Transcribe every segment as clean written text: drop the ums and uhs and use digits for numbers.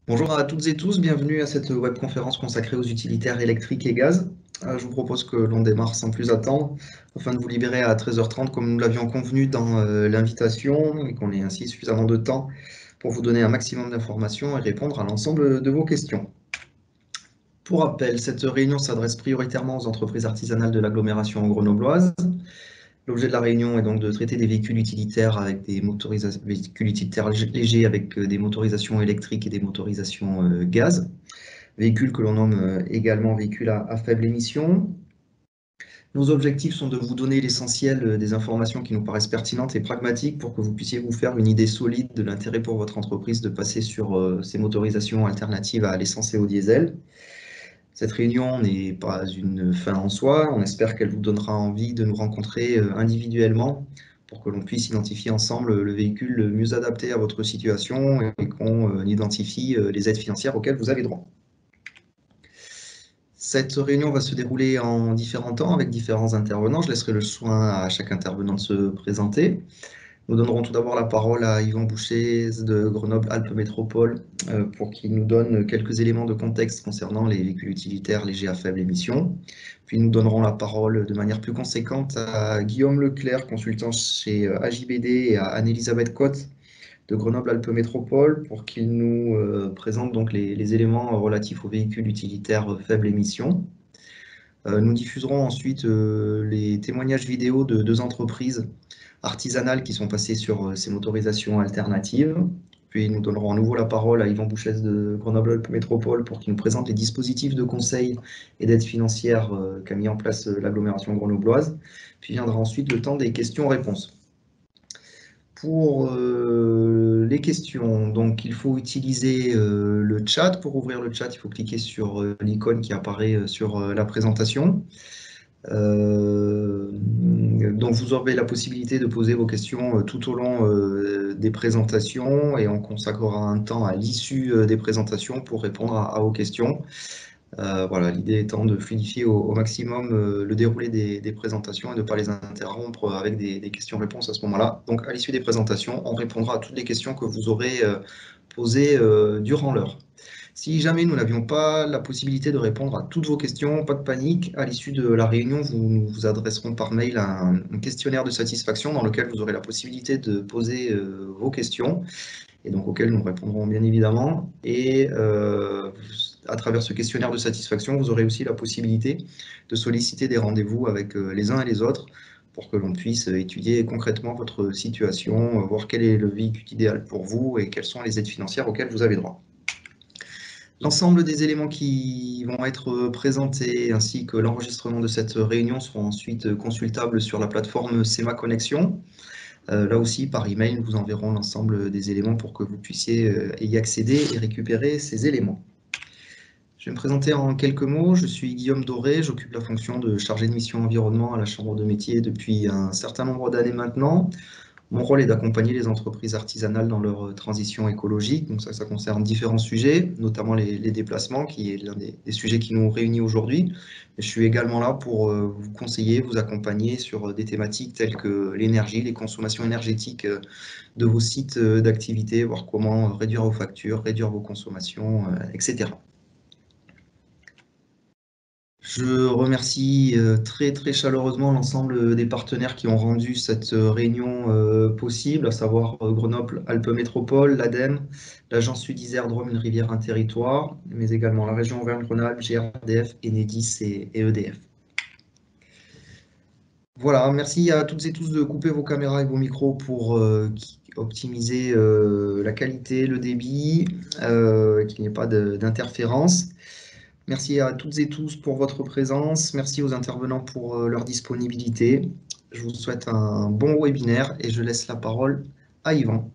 Bonjour à toutes et tous, bienvenue à cette webconférence consacrée aux utilitaires électriques et gaz. Je vous propose que l'on démarre sans plus attendre, afin de vous libérer à 13h30 comme nous l'avions convenu dans l'invitation, et qu'on ait ainsi suffisamment de temps pour vous donner un maximum d'informations et répondre à l'ensemble de vos questions. Pour rappel, cette réunion s'adresse prioritairement aux entreprises artisanales de l'agglomération grenobloise. L'objet de la réunion est donc de traiter des véhicules utilitaires avec des véhicules utilitaires légers avec des motorisations électriques et des motorisations gaz. Véhicules que l'on nomme également véhicules à faible émission. Nos objectifs sont de vous donner l'essentiel des informations qui nous paraissent pertinentes et pragmatiques pour que vous puissiez vous faire une idée solide de l'intérêt pour votre entreprise de passer sur ces motorisations alternatives à l'essence et au diesel. Cette réunion n'est pas une fin en soi. On espère qu'elle vous donnera envie de nous rencontrer individuellement pour que l'on puisse identifier ensemble le véhicule le mieux adapté à votre situation et qu'on identifie les aides financières auxquelles vous avez droit. Cette réunion va se dérouler en différents temps avec différents intervenants. Je laisserai le soin à chaque intervenant de se présenter. Nous donnerons tout d'abord la parole à Yvan Bouchez de Grenoble-Alpes Métropole pour qu'il nous donne quelques éléments de contexte concernant les véhicules utilitaires légers à faible émission. Puis nous donnerons la parole de manière plus conséquente à Guillaume Leclerc, consultant chez AJBD, et à Anne-Elisabeth Cotte de Grenoble-Alpes Métropole pour qu'il nous présente donc les éléments relatifs aux véhicules utilitaires faible émission. Nous diffuserons ensuite les témoignages vidéo de deux entreprises artisanales qui sont passées sur ces motorisations alternatives. Puis nous donnerons à nouveau la parole à Yvan Bouchès de Grenoble-Alpes Métropole pour qu'il nous présente les dispositifs de conseil et d'aide financière qu'a mis en place l'agglomération grenobloise. Puis viendra ensuite le temps des questions-réponses. Pour les questions, donc il faut utiliser le chat. Pour ouvrir le chat, il faut cliquer sur l'icône qui apparaît sur la présentation. Donc vous aurez la possibilité de poser vos questions tout au long des présentations et on consacrera un temps à l'issue des présentations pour répondre à vos questions. Voilà, l'idée étant de fluidifier au maximum le déroulé des présentations et de ne pas les interrompre avec des questions-réponses à ce moment-là. Donc, à l'issue des présentations, on répondra à toutes les questions que vous aurez posées durant l'heure. Si jamais nous n'avions pas la possibilité de répondre à toutes vos questions, pas de panique. À l'issue de la réunion, nous vous adresserons par mail un questionnaire de satisfaction dans lequel vous aurez la possibilité de poser vos questions et donc auxquelles nous répondrons bien évidemment. Et à travers ce questionnaire de satisfaction, vous aurez aussi la possibilité de solliciter des rendez-vous avec les uns et les autres pour que l'on puisse étudier concrètement votre situation, voir quel est le véhicule idéal pour vous et quelles sont les aides financières auxquelles vous avez droit. L'ensemble des éléments qui vont être présentés ainsi que l'enregistrement de cette réunion seront ensuite consultables sur la plateforme SEMA Connexion. Là aussi, par email, nous vous enverrons l'ensemble des éléments pour que vous puissiez y accéder et récupérer ces éléments. Je vais me présenter en quelques mots. Je suis Guillaume Doré, j'occupe la fonction de chargé de mission environnement à la Chambre de métier depuis un certain nombre d'années maintenant. Mon rôle est d'accompagner les entreprises artisanales dans leur transition écologique. Donc ça concerne différents sujets, notamment les déplacements, qui est l'un des sujets qui nous réunit aujourd'hui. Je suis également là pour vous conseiller, vous accompagner sur des thématiques telles que l'énergie, les consommations énergétiques de vos sites d'activité, voir comment réduire vos factures, réduire vos consommations, etc. Je remercie très très chaleureusement l'ensemble des partenaires qui ont rendu cette réunion possible, à savoir Grenoble-Alpes Métropole, l'ADEME, l'Agence Sud-Isère Drôme, une rivière, un territoire, mais également la région Auvergne-Rhône-Alpes, GRDF, Enedis et EDF. Voilà, merci à toutes et tous de couper vos caméras et vos micros pour optimiser la qualité, le débit, qu'il n'y ait pas d'interférence. Merci à toutes et tous pour votre présence. Merci aux intervenants pour leur disponibilité. Je vous souhaite un bon webinaire et je laisse la parole à Yvan.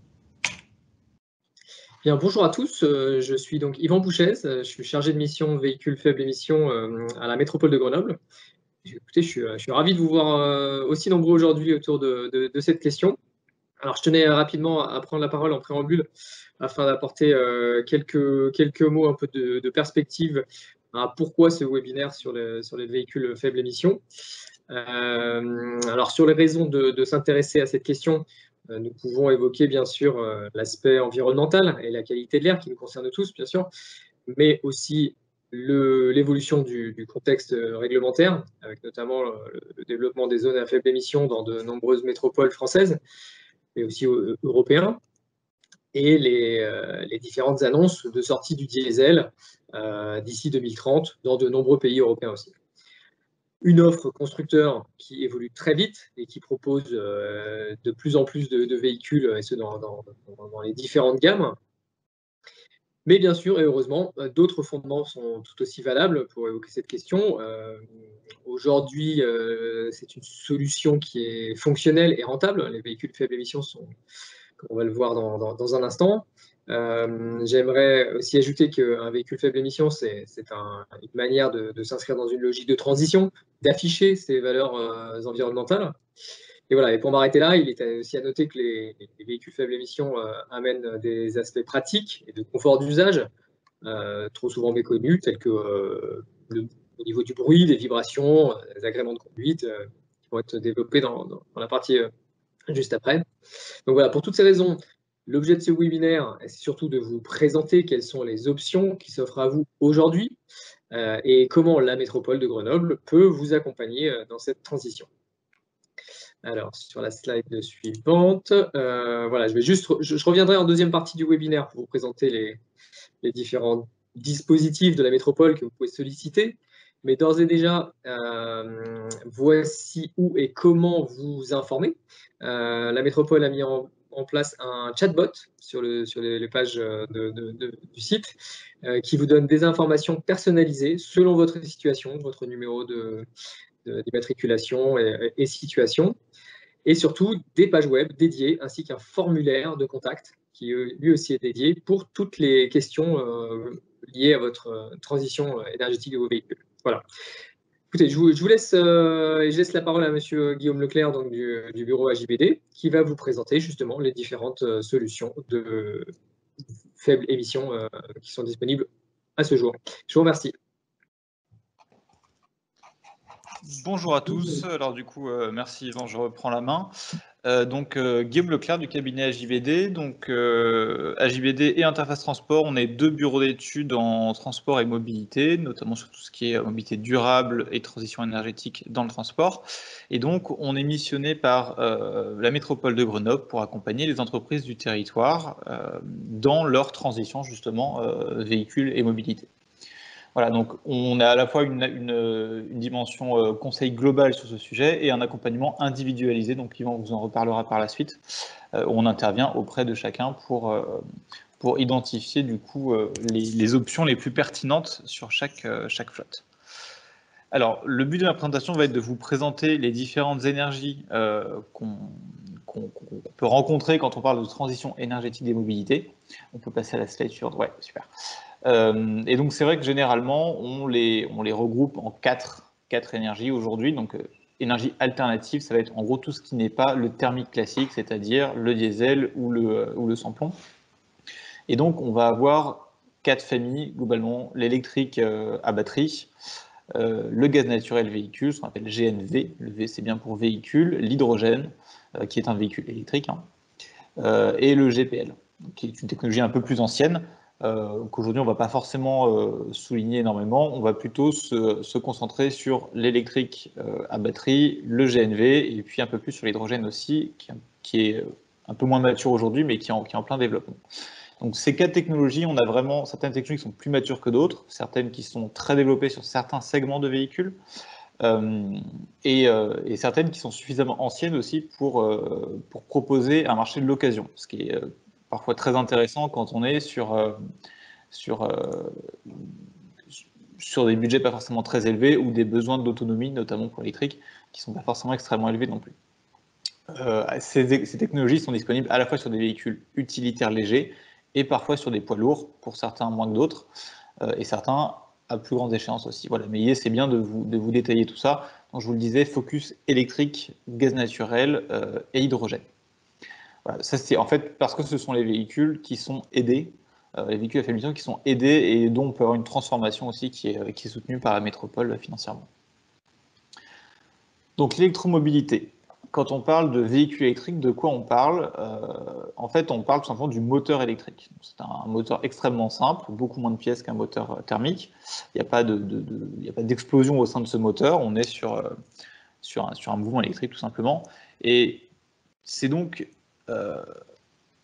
Bien, bonjour à tous, je suis donc Yvan Bouchez, je suis chargé de mission véhicules faible émission à la métropole de Grenoble. Écoutez, je suis ravi de vous voir aussi nombreux aujourd'hui autour de cette question. Alors, je tenais rapidement à prendre la parole en préambule afin d'apporter quelques mots un peu de perspective à pourquoi ce webinaire sur les véhicules faible émission. Alors, sur les raisons de s'intéresser à cette question, nous pouvons évoquer bien sûr l'aspect environnemental et la qualité de l'air qui nous concerne tous, bien sûr, mais aussi l'évolution du contexte réglementaire, avec notamment le développement des zones à faible émission dans de nombreuses métropoles françaises, mais aussi européennes, et les différentes annonces de sortie du diesel d'ici 2030 dans de nombreux pays européens aussi. Une offre constructeur qui évolue très vite et qui propose de plus en plus de véhicules, et ce dans les différentes gammes. Mais bien sûr, et heureusement, d'autres fondements sont tout aussi valables pour évoquer cette question. Aujourd'hui, c'est une solution qui est fonctionnelle et rentable. Les véhicules faible émission sont, comme on va le voir dans un instant. J'aimerais aussi ajouter qu'un véhicule faible émission, c'est une manière de s'inscrire dans une logique de transition, d'afficher ces valeurs environnementales. Et voilà, et pour m'arrêter là, il est aussi à noter que les véhicules faible émission amènent des aspects pratiques et de confort d'usage trop souvent méconnus, tels que au niveau du bruit, des vibrations, des agréments de conduite, qui vont être développés dans la partie juste après. Donc voilà, pour toutes ces raisons, l'objet de ce webinaire, c'est surtout de vous présenter quelles sont les options qui s'offrent à vous aujourd'hui et comment la métropole de Grenoble peut vous accompagner dans cette transition. Alors, sur la slide suivante, voilà, je reviendrai en deuxième partie du webinaire pour vous présenter les différents dispositifs de la métropole que vous pouvez solliciter. Mais d'ores et déjà, voici où et comment vous informer. La métropole a mis en place un chatbot sur les pages du site qui vous donne des informations personnalisées selon votre situation, votre numéro d'immatriculation et situation, et surtout des pages web dédiées ainsi qu'un formulaire de contact qui lui aussi est dédié pour toutes les questions liées à votre transition énergétique de vos véhicules. Voilà. Écoutez, je vous laisse, je laisse la parole à Monsieur Guillaume Leclerc donc, du bureau AJBD qui va vous présenter justement les différentes solutions de faible émission qui sont disponibles à ce jour. Je vous remercie. Bonjour à tous. Alors du coup, merci Yvan, je reprends la main. Guillaume Leclerc du cabinet AJBD. AJBD et Interface Transport, on est deux bureaux d'études en transport et mobilité, notamment sur tout ce qui est mobilité durable et transition énergétique dans le transport. Et donc, on est missionné par la métropole de Grenoble pour accompagner les entreprises du territoire dans leur transition justement véhicules et mobilité. Voilà, donc on a à la fois une dimension conseil global sur ce sujet et un accompagnement individualisé, donc Yvan vous en reparlera par la suite, où on intervient auprès de chacun pour identifier du coup les options les plus pertinentes sur chaque flotte. Alors, le but de ma présentation va être de vous présenter les différentes énergies qu'on peut rencontrer quand on parle de transition énergétique des mobilités. On peut passer à la slide suivante, ouais, super. Et donc c'est vrai que généralement on les regroupe en quatre énergies aujourd'hui. Donc énergie alternative, ça va être en gros tout ce qui n'est pas le thermique classique, c'est-à-dire le diesel ou le sans-plomb. Et donc on va avoir quatre familles globalement: l'électrique à batterie, le gaz naturel véhicule, ce qu'on appelle GNV, le V c'est bien pour véhicule, l'hydrogène qui est un véhicule électrique, et le GPL, qui est une technologie un peu plus ancienne, qu'aujourd'hui on ne va pas forcément souligner énormément. On va plutôt se concentrer sur l'électrique à batterie, le GNV, et puis un peu plus sur l'hydrogène aussi, qui est un peu moins mature aujourd'hui, mais qui est en plein développement. Donc ces quatre technologies, on a vraiment certaines technologies qui sont plus matures que d'autres, certaines qui sont très développées sur certains segments de véhicules, et certaines qui sont suffisamment anciennes aussi pour proposer un marché de l'occasion, ce qui est parfois très intéressant quand on est sur des budgets pas forcément très élevés ou des besoins d'autonomie, notamment pour l'électrique, qui ne sont pas forcément extrêmement élevés non plus. Ces technologies sont disponibles à la fois sur des véhicules utilitaires légers et parfois sur des poids lourds, pour certains moins que d'autres, et certains à plus grande échéance aussi. Voilà, mais l'idée c'est bien de vous détailler tout ça. Donc je vous le disais, focus électrique, gaz naturel et hydrogène. Voilà, ça c'est en fait parce que ce sont les véhicules qui sont aidés, les véhicules à faible émission qui sont aidés et dont on peut avoir une transformation aussi qui est soutenue par la métropole financièrement. Donc l'électromobilité. quand on parle de véhicule électrique, de quoi on parle? En fait, on parle tout simplement du moteur électrique. C'est un moteur extrêmement simple, beaucoup moins de pièces qu'un moteur thermique. Il n'y a pas d'explosion au sein de ce moteur. On est sur un mouvement électrique tout simplement. Et c'est donc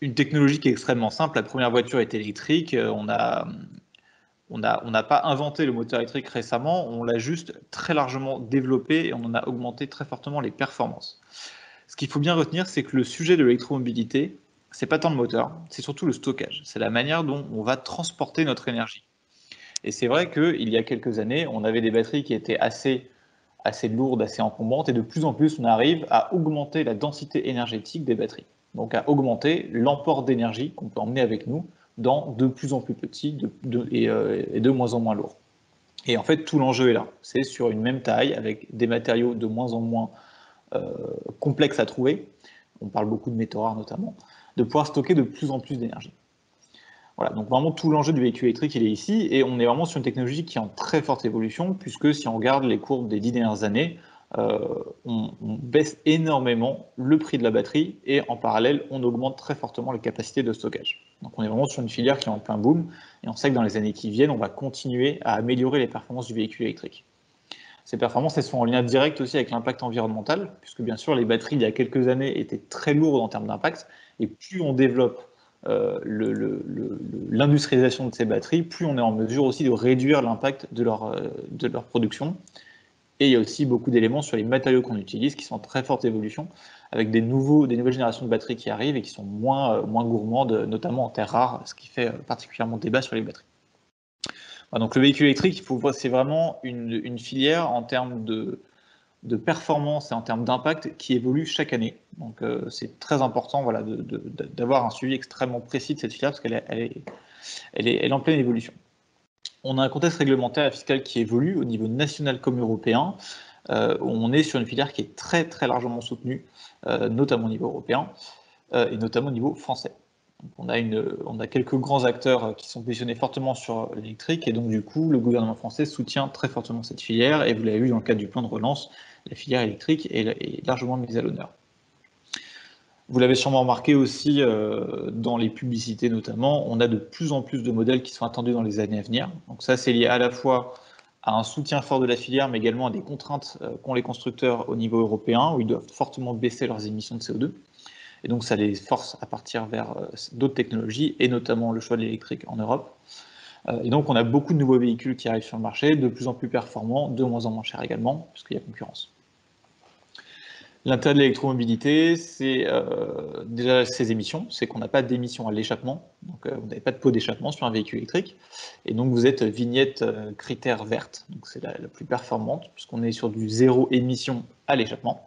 une technologie qui est extrêmement simple. La première voiture est électrique. On n'a pas inventé le moteur électrique récemment, on l'a juste très largement développé et on en a augmenté très fortement les performances. Ce qu'il faut bien retenir, c'est que le sujet de l'électromobilité, c'est pas tant le moteur, c'est surtout le stockage. C'est la manière dont on va transporter notre énergie. Et c'est vrai qu'il y a quelques années, on avait des batteries qui étaient assez lourdes, assez encombrantes, et de plus en plus, on arrive à augmenter la densité énergétique des batteries. Donc à augmenter l'emport d'énergie qu'on peut emmener avec nous dans de plus en plus petit et de moins en moins lourd. Et en fait, tout l'enjeu est là. C'est sur une même taille, avec des matériaux de moins en moins complexes à trouver, on parle beaucoup de métaux rares notamment, de pouvoir stocker de plus en plus d'énergie. Voilà, donc vraiment tout l'enjeu du véhicule électrique, il est ici, et on est vraiment sur une technologie qui est en très forte évolution, puisque si on regarde les courbes des 10 dernières années, on baisse énormément le prix de la batterie, et en parallèle, on augmente très fortement les capacités de stockage. Donc on est vraiment sur une filière qui est en plein boom, et on sait que dans les années qui viennent, on va continuer à améliorer les performances du véhicule électrique. Ces performances, elles sont en lien direct aussi avec l'impact environnemental, puisque bien sûr, les batteries, il y a quelques années, étaient très lourdes en termes d'impact, et plus on développe l'industrialisation de ces batteries, plus on est en mesure aussi de réduire l'impact de leur production. Et il y a aussi beaucoup d'éléments sur les matériaux qu'on utilise qui sont en très forte évolution, avec des nouvelles générations de batteries qui arrivent et qui sont moins gourmandes, notamment en terres rares, ce qui fait particulièrement débat sur les batteries. Donc le véhicule électrique, c'est vraiment une filière en termes de performance et en termes d'impact qui évolue chaque année. Donc c'est très important voilà, d'avoir un suivi extrêmement précis de cette filière parce qu'elle est en pleine évolution. On a un contexte réglementaire et fiscal qui évolue au niveau national comme européen. On est sur une filière qui est très très largement soutenue, notamment au niveau européen et notamment au niveau français. Donc on a quelques grands acteurs qui sont positionnés fortement sur l'électrique et donc du coup le gouvernement français soutient très fortement cette filière et vous l'avez vu dans le cadre du plan de relance, la filière électrique est largement mise à l'honneur. Vous l'avez sûrement remarqué aussi dans les publicités notamment, on a de plus en plus de modèles qui sont attendus dans les années à venir. Donc ça c'est lié à la fois à un soutien fort de la filière mais également à des contraintes qu'ont les constructeurs au niveau européen où ils doivent fortement baisser leurs émissions de CO2. Et donc ça les force à partir vers d'autres technologies, et notamment le choix de l'électrique en Europe. Et donc on a beaucoup de nouveaux véhicules qui arrivent sur le marché, de plus en plus performants, de moins en moins chers également, puisqu'il y a concurrence. L'intérêt de l'électromobilité, c'est déjà ses émissions, c'est qu'on n'a pas d'émissions à l'échappement, donc vous n'avez pas de pot d'échappement sur un véhicule électrique, et donc vous êtes vignette critère verte, donc c'est la plus performante, puisqu'on est sur du zéro émission à l'échappement.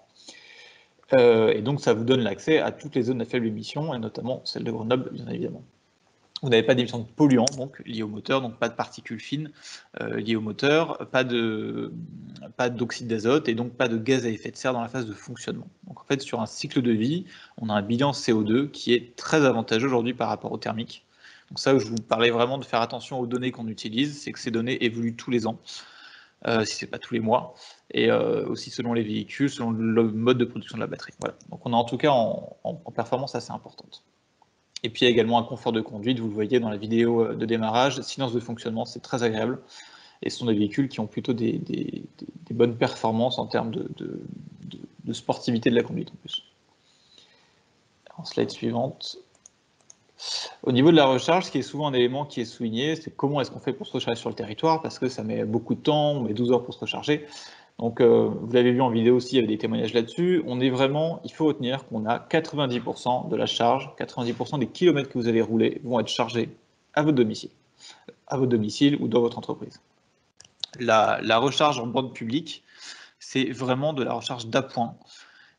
Et donc ça vous donne l'accès à toutes les zones à faible émission, et notamment celle de Grenoble, bien évidemment. Vous n'avez pas d'émissions de polluants donc, liés au moteur, donc pas de particules fines liées au moteur, pas d'oxyde d'azote, et donc pas de gaz à effet de serre dans la phase de fonctionnement. Donc en fait, sur un cycle de vie, on a un bilan CO2 qui est très avantageux aujourd'hui par rapport au thermique. Donc ça, je vous parlais vraiment de faire attention aux données qu'on utilise, c'est que ces données évoluent tous les ans. Si ce n'est pas tous les mois, et aussi selon les véhicules, selon le mode de production de la batterie. Voilà. Donc on est en tout cas en performance assez importante. Et puis il y a également un confort de conduite, vous le voyez dans la vidéo de démarrage, silence de fonctionnement, c'est très agréable, et ce sont des véhicules qui ont plutôt des bonnes performances en termes de sportivité de la conduite en plus. En slide suivante. Au niveau de la recharge, ce qui est souvent un élément qui est souligné, c'est comment est-ce qu'on fait pour se recharger sur le territoire, parce que ça met beaucoup de temps, on met 12 heures pour se recharger. Donc vous l'avez vu en vidéo aussi, il y avait des témoignages là-dessus. On est vraiment, il faut retenir qu'on a 90% de la charge, 90% des kilomètres que vous allez rouler vont être chargés à votre domicile ou dans votre entreprise. La recharge en borne publique, c'est vraiment de la recharge d'appoint.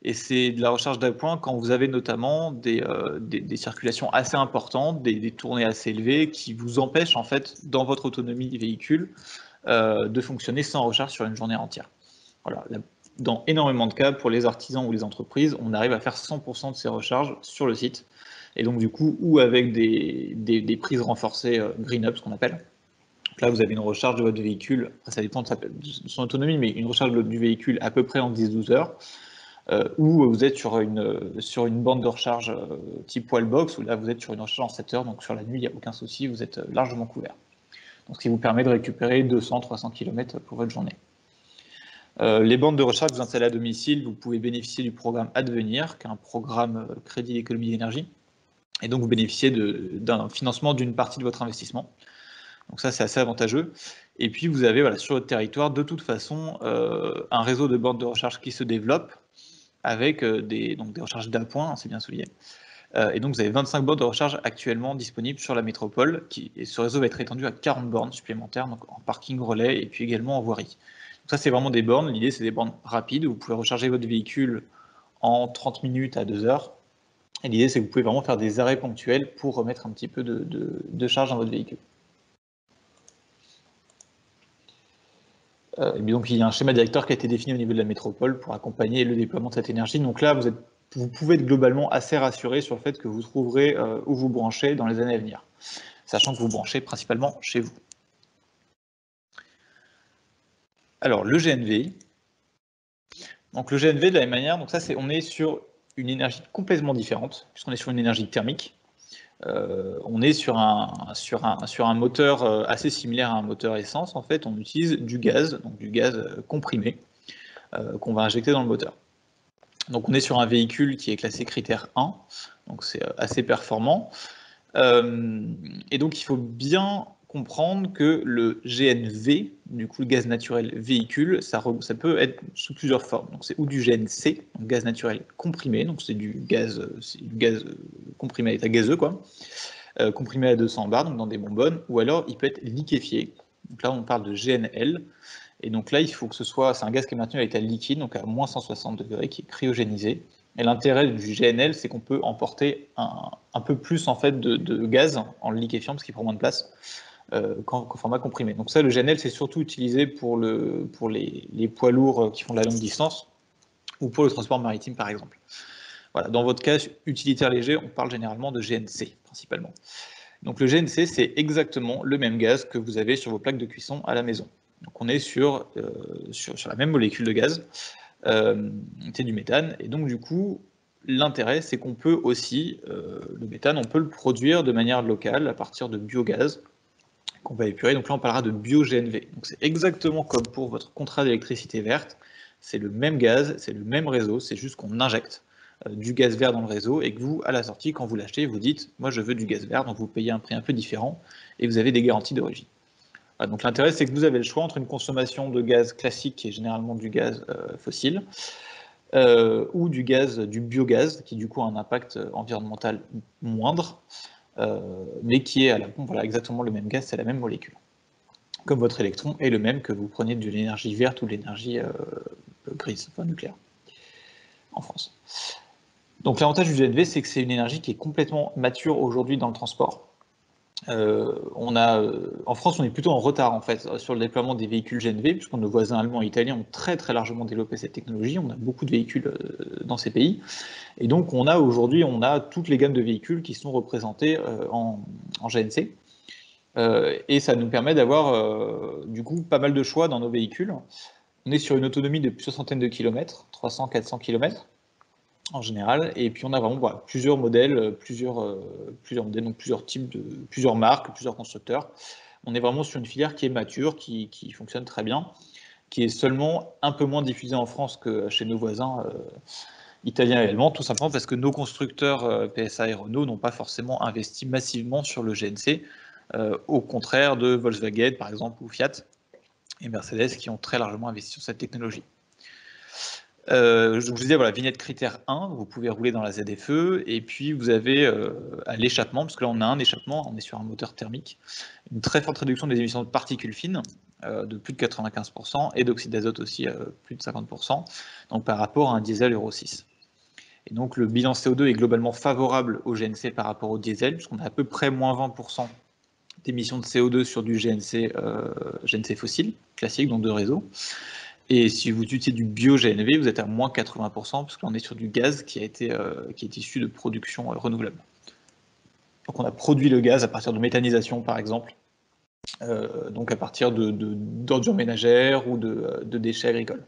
Et c'est de la recharge d'appoint quand vous avez notamment des circulations assez importantes, des tournées assez élevées qui vous empêchent en fait dans votre autonomie véhicule de fonctionner sans recharge sur une journée entière. Voilà. Dans énormément de cas, pour les artisans ou les entreprises, on arrive à faire 100% de ces recharges sur le site. Et donc du coup, ou avec des prises renforcées green up, ce qu'on appelle. Donc là, vous avez une recharge de votre véhicule, ça dépend de son autonomie, mais une recharge du véhicule à peu près en 10-12 heures. ou vous êtes sur une bande de recharge type Wallbox, où là vous êtes sur une recharge en 7 heures, donc sur la nuit il n'y a aucun souci, vous êtes largement couvert. Donc, ce qui vous permet de récupérer 200-300 km pour votre journée. Les bandes de recharge que vous installez à domicile, vous pouvez bénéficier du programme Advenir, qui est un programme crédit d'économie d'énergie, et donc vous bénéficiez d'un financement d'une partie de votre investissement. Donc ça, c'est assez avantageux. Et puis vous avez sur votre territoire, de toute façon, un réseau de bornes de recharge qui se développe avec des recharges d'appoint, c'est bien souligné. Et donc vous avez 25 bornes de recharge actuellement disponibles sur la métropole, et ce réseau va être étendu à 40 bornes supplémentaires, donc en parking relais et puis également en voirie. Donc ça, c'est vraiment des bornes. L'idée, c'est des bornes rapides où vous pouvez recharger votre véhicule en 30 minutes à 2 heures. Et l'idée, c'est que vous pouvez vraiment faire des arrêts ponctuels pour remettre un petit peu de charge dans votre véhicule. Et donc, il y a un schéma directeur qui a été défini au niveau de la métropole pour accompagner le déploiement de cette énergie. Donc là, vous pouvez être globalement assez rassuré sur le fait que vous trouverez où vous branchez dans les années à venir, sachant que vous branchez principalement chez vous. Alors, le GNVI. Donc, le GNV, de la même manière, donc ça, on est sur une énergie complètement différente, puisqu'on est sur une énergie thermique. On est sur un moteur assez similaire à un moteur essence. En fait, on utilise du gaz, donc du gaz comprimé, qu'on va injecter dans le moteur. Donc on est sur un véhicule qui est classé critère 1, donc c'est assez performant. Et donc il faut bien comprendre que le GNV, du coup le gaz naturel véhicule, ça peut être sous plusieurs formes. Donc c'est ou du GNC, donc gaz naturel comprimé, donc c'est du gaz comprimé à état gazeux, quoi, comprimé à 200 bars, donc dans des bonbonnes, ou alors il peut être liquéfié. Donc là on parle de GNL. Et donc là, il faut que c'est un gaz qui est maintenu à l'état liquide, donc à moins 160 degrés, qui est cryogénisé. Et l'intérêt du GNL, c'est qu'on peut emporter un peu plus en fait de gaz en le liquéfiant, parce qu'il prend moins de place qu'en format comprimé. Donc ça, le GNL, c'est surtout utilisé pour les poids lourds qui font de la longue distance, ou pour le transport maritime, par exemple. Voilà. Dans votre cas utilitaire léger, on parle généralement de GNC, principalement. Donc le GNC, c'est exactement le même gaz que vous avez sur vos plaques de cuisson à la maison. Donc on est sur la même molécule de gaz, c'est du méthane, et donc du coup, l'intérêt, c'est qu'on peut aussi, le méthane, on peut le produire de manière locale à partir de biogaz qu'on va épurer. Donc là, on parlera de bio-GNV. Donc c'est exactement comme pour votre contrat d'électricité verte, c'est le même gaz, c'est le même réseau, c'est juste qu'on injecte du gaz vert dans le réseau et que vous, à la sortie, quand vous l'achetez, vous dites « moi je veux du gaz vert », donc vous payez un prix un peu différent et vous avez des garanties d'origine. Voilà, donc l'intérêt, c'est que vous avez le choix entre une consommation de gaz classique, qui est généralement du gaz fossile, ou du biogaz, qui du coup a un impact environnemental moindre, mais qui est à la pompe, voilà, exactement le même gaz, c'est la même molécule. Comme votre électron est le même que vous preniez de l'énergie verte ou de l'énergie grise, enfin nucléaire, en France. Donc l'avantage du GNV, c'est que c'est une énergie qui est complètement mature aujourd'hui dans le transport. En France, on est plutôt en retard en fait sur le déploiement des véhicules GNV, puisque nos voisins allemands et italiens ont très très largement développé cette technologie. On a beaucoup de véhicules dans ces pays, et donc aujourd'hui on a toutes les gammes de véhicules qui sont représentées en GNC, et ça nous permet d'avoir du coup pas mal de choix dans nos véhicules. On est sur une autonomie de plusieurs centaines de kilomètres, 300-400 km en général, et puis on a vraiment plusieurs modèles, plusieurs modèles, donc plusieurs marques, plusieurs constructeurs. On est vraiment sur une filière qui est mature, qui fonctionne très bien, qui est seulement un peu moins diffusée en France que chez nos voisins italiens et allemands, tout simplement parce que nos constructeurs PSA et Renault n'ont pas forcément investi massivement sur le GNC, au contraire de Volkswagen par exemple ou Fiat et Mercedes qui ont très largement investi sur cette technologie. Je vous disais, voilà, vignette critère 1, vous pouvez rouler dans la ZFE, et puis vous avez à l'échappement, parce que là on a un échappement, on est sur un moteur thermique, une très forte réduction des émissions de particules fines, de plus de 95%, et d'oxyde d'azote aussi, plus de 50%, donc par rapport à un diesel Euro 6. Et donc le bilan CO2 est globalement favorable au GNC par rapport au diesel, puisqu'on a à peu près moins 20% d'émissions de CO2 sur du GNC fossile, classique, donc de réseau. Et si vous utilisez du bio-GNV, vous êtes à moins 80%, parce qu'on est sur du gaz qui est issu de production renouvelable. Donc on a produit le gaz à partir de méthanisation, par exemple, donc à partir d'ordures ménagères ou de déchets agricoles.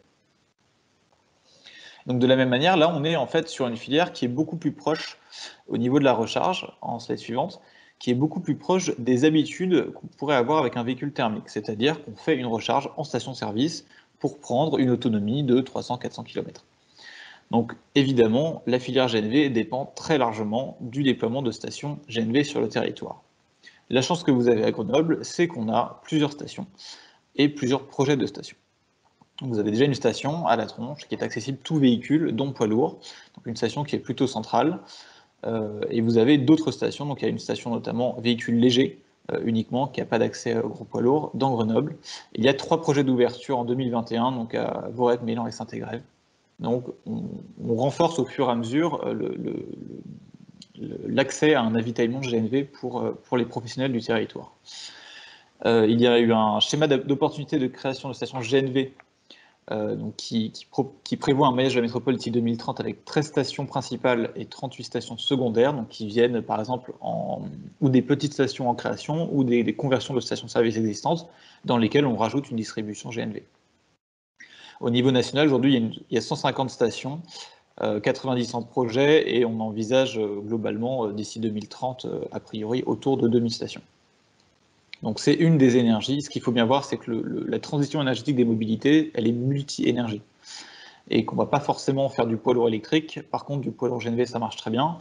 Donc de la même manière, là, on est en fait sur une filière qui est beaucoup plus proche au niveau de la recharge, en slide suivante, qui est beaucoup plus proche des habitudes qu'on pourrait avoir avec un véhicule thermique. C'est-à-dire qu'on fait une recharge en station-service pour prendre une autonomie de 300-400 km. Donc évidemment, la filière GNV dépend très largement du déploiement de stations GNV sur le territoire. La chance que vous avez à Grenoble, c'est qu'on a plusieurs stations et plusieurs projets de stations. Vous avez déjà une station à la Tronche qui est accessible tout véhicule, dont poids lourd, donc une station qui est plutôt centrale. Et vous avez d'autres stations, donc il y a une station notamment véhicules légers uniquement, qui n'a pas d'accès aux gros poids lourds, dans Grenoble. Il y a 3 projets d'ouverture en 2021, donc à Voreppe, Mélan et Saint-Égrève. Donc on renforce au fur et à mesure l'accès à un avitaillement GNV pour les professionnels du territoire. Il y a eu un schéma d'opportunité de création de stations GNV donc qui prévoit un maillage de la métropole d'ici 2030 avec 13 stations principales et 38 stations secondaires, donc qui viennent par exemple ou des petites stations en création ou des conversions de stations-service existantes dans lesquelles on rajoute une distribution GNV. Au niveau national, aujourd'hui, il y a 150 stations, 90 en projet et on envisage globalement d'ici 2030, a priori, autour de 2000 stations. Donc c'est une des énergies. Ce qu'il faut bien voir, c'est que la transition énergétique des mobilités, elle est multi-énergie. Et qu'on ne va pas forcément faire du poids lourd électrique. Par contre, du poids lourd GNV, ça marche très bien.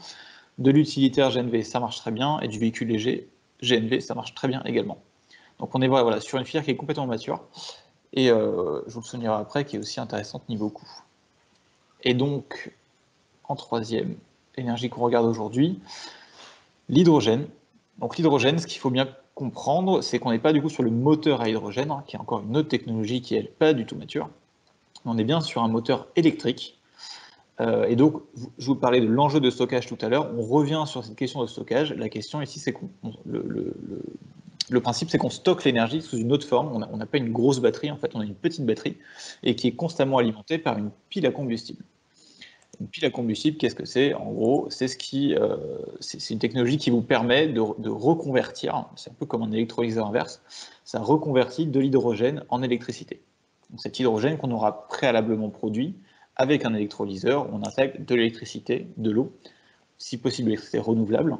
De l'utilitaire GNV, ça marche très bien. Et du véhicule léger GNV, ça marche très bien également. Donc on est voilà, sur une filière qui est complètement mature. Et je vous le soulignerai après, qui est aussi intéressante niveau coût. Et donc, en troisième énergie qu'on regarde aujourd'hui, l'hydrogène. Donc l'hydrogène, ce qu'il faut bien comprendre, c'est qu'on n'est pas du coup sur le moteur à hydrogène, hein, qui est encore une autre technologie qui n'est pas du tout mature. On est bien sur un moteur électrique. Et donc, je vous parlais de l'enjeu de stockage tout à l'heure. On revient sur cette question de stockage. La question ici, c'est le principe, c'est qu'on stocke l'énergie sous une autre forme. On n'a pas une grosse batterie, en fait, on a une petite batterie et qui est constamment alimentée par une pile à combustible. Une pile à combustible, qu'est-ce que c'est? En gros, c'est une technologie qui vous permet de reconvertir, c'est un peu comme un électrolyseur inverse, ça reconvertit de l'hydrogène en électricité. Donc cet hydrogène qu'on aura préalablement produit, avec un électrolyseur, on intègre de l'électricité, de l'eau, si possible l'électricité renouvelable,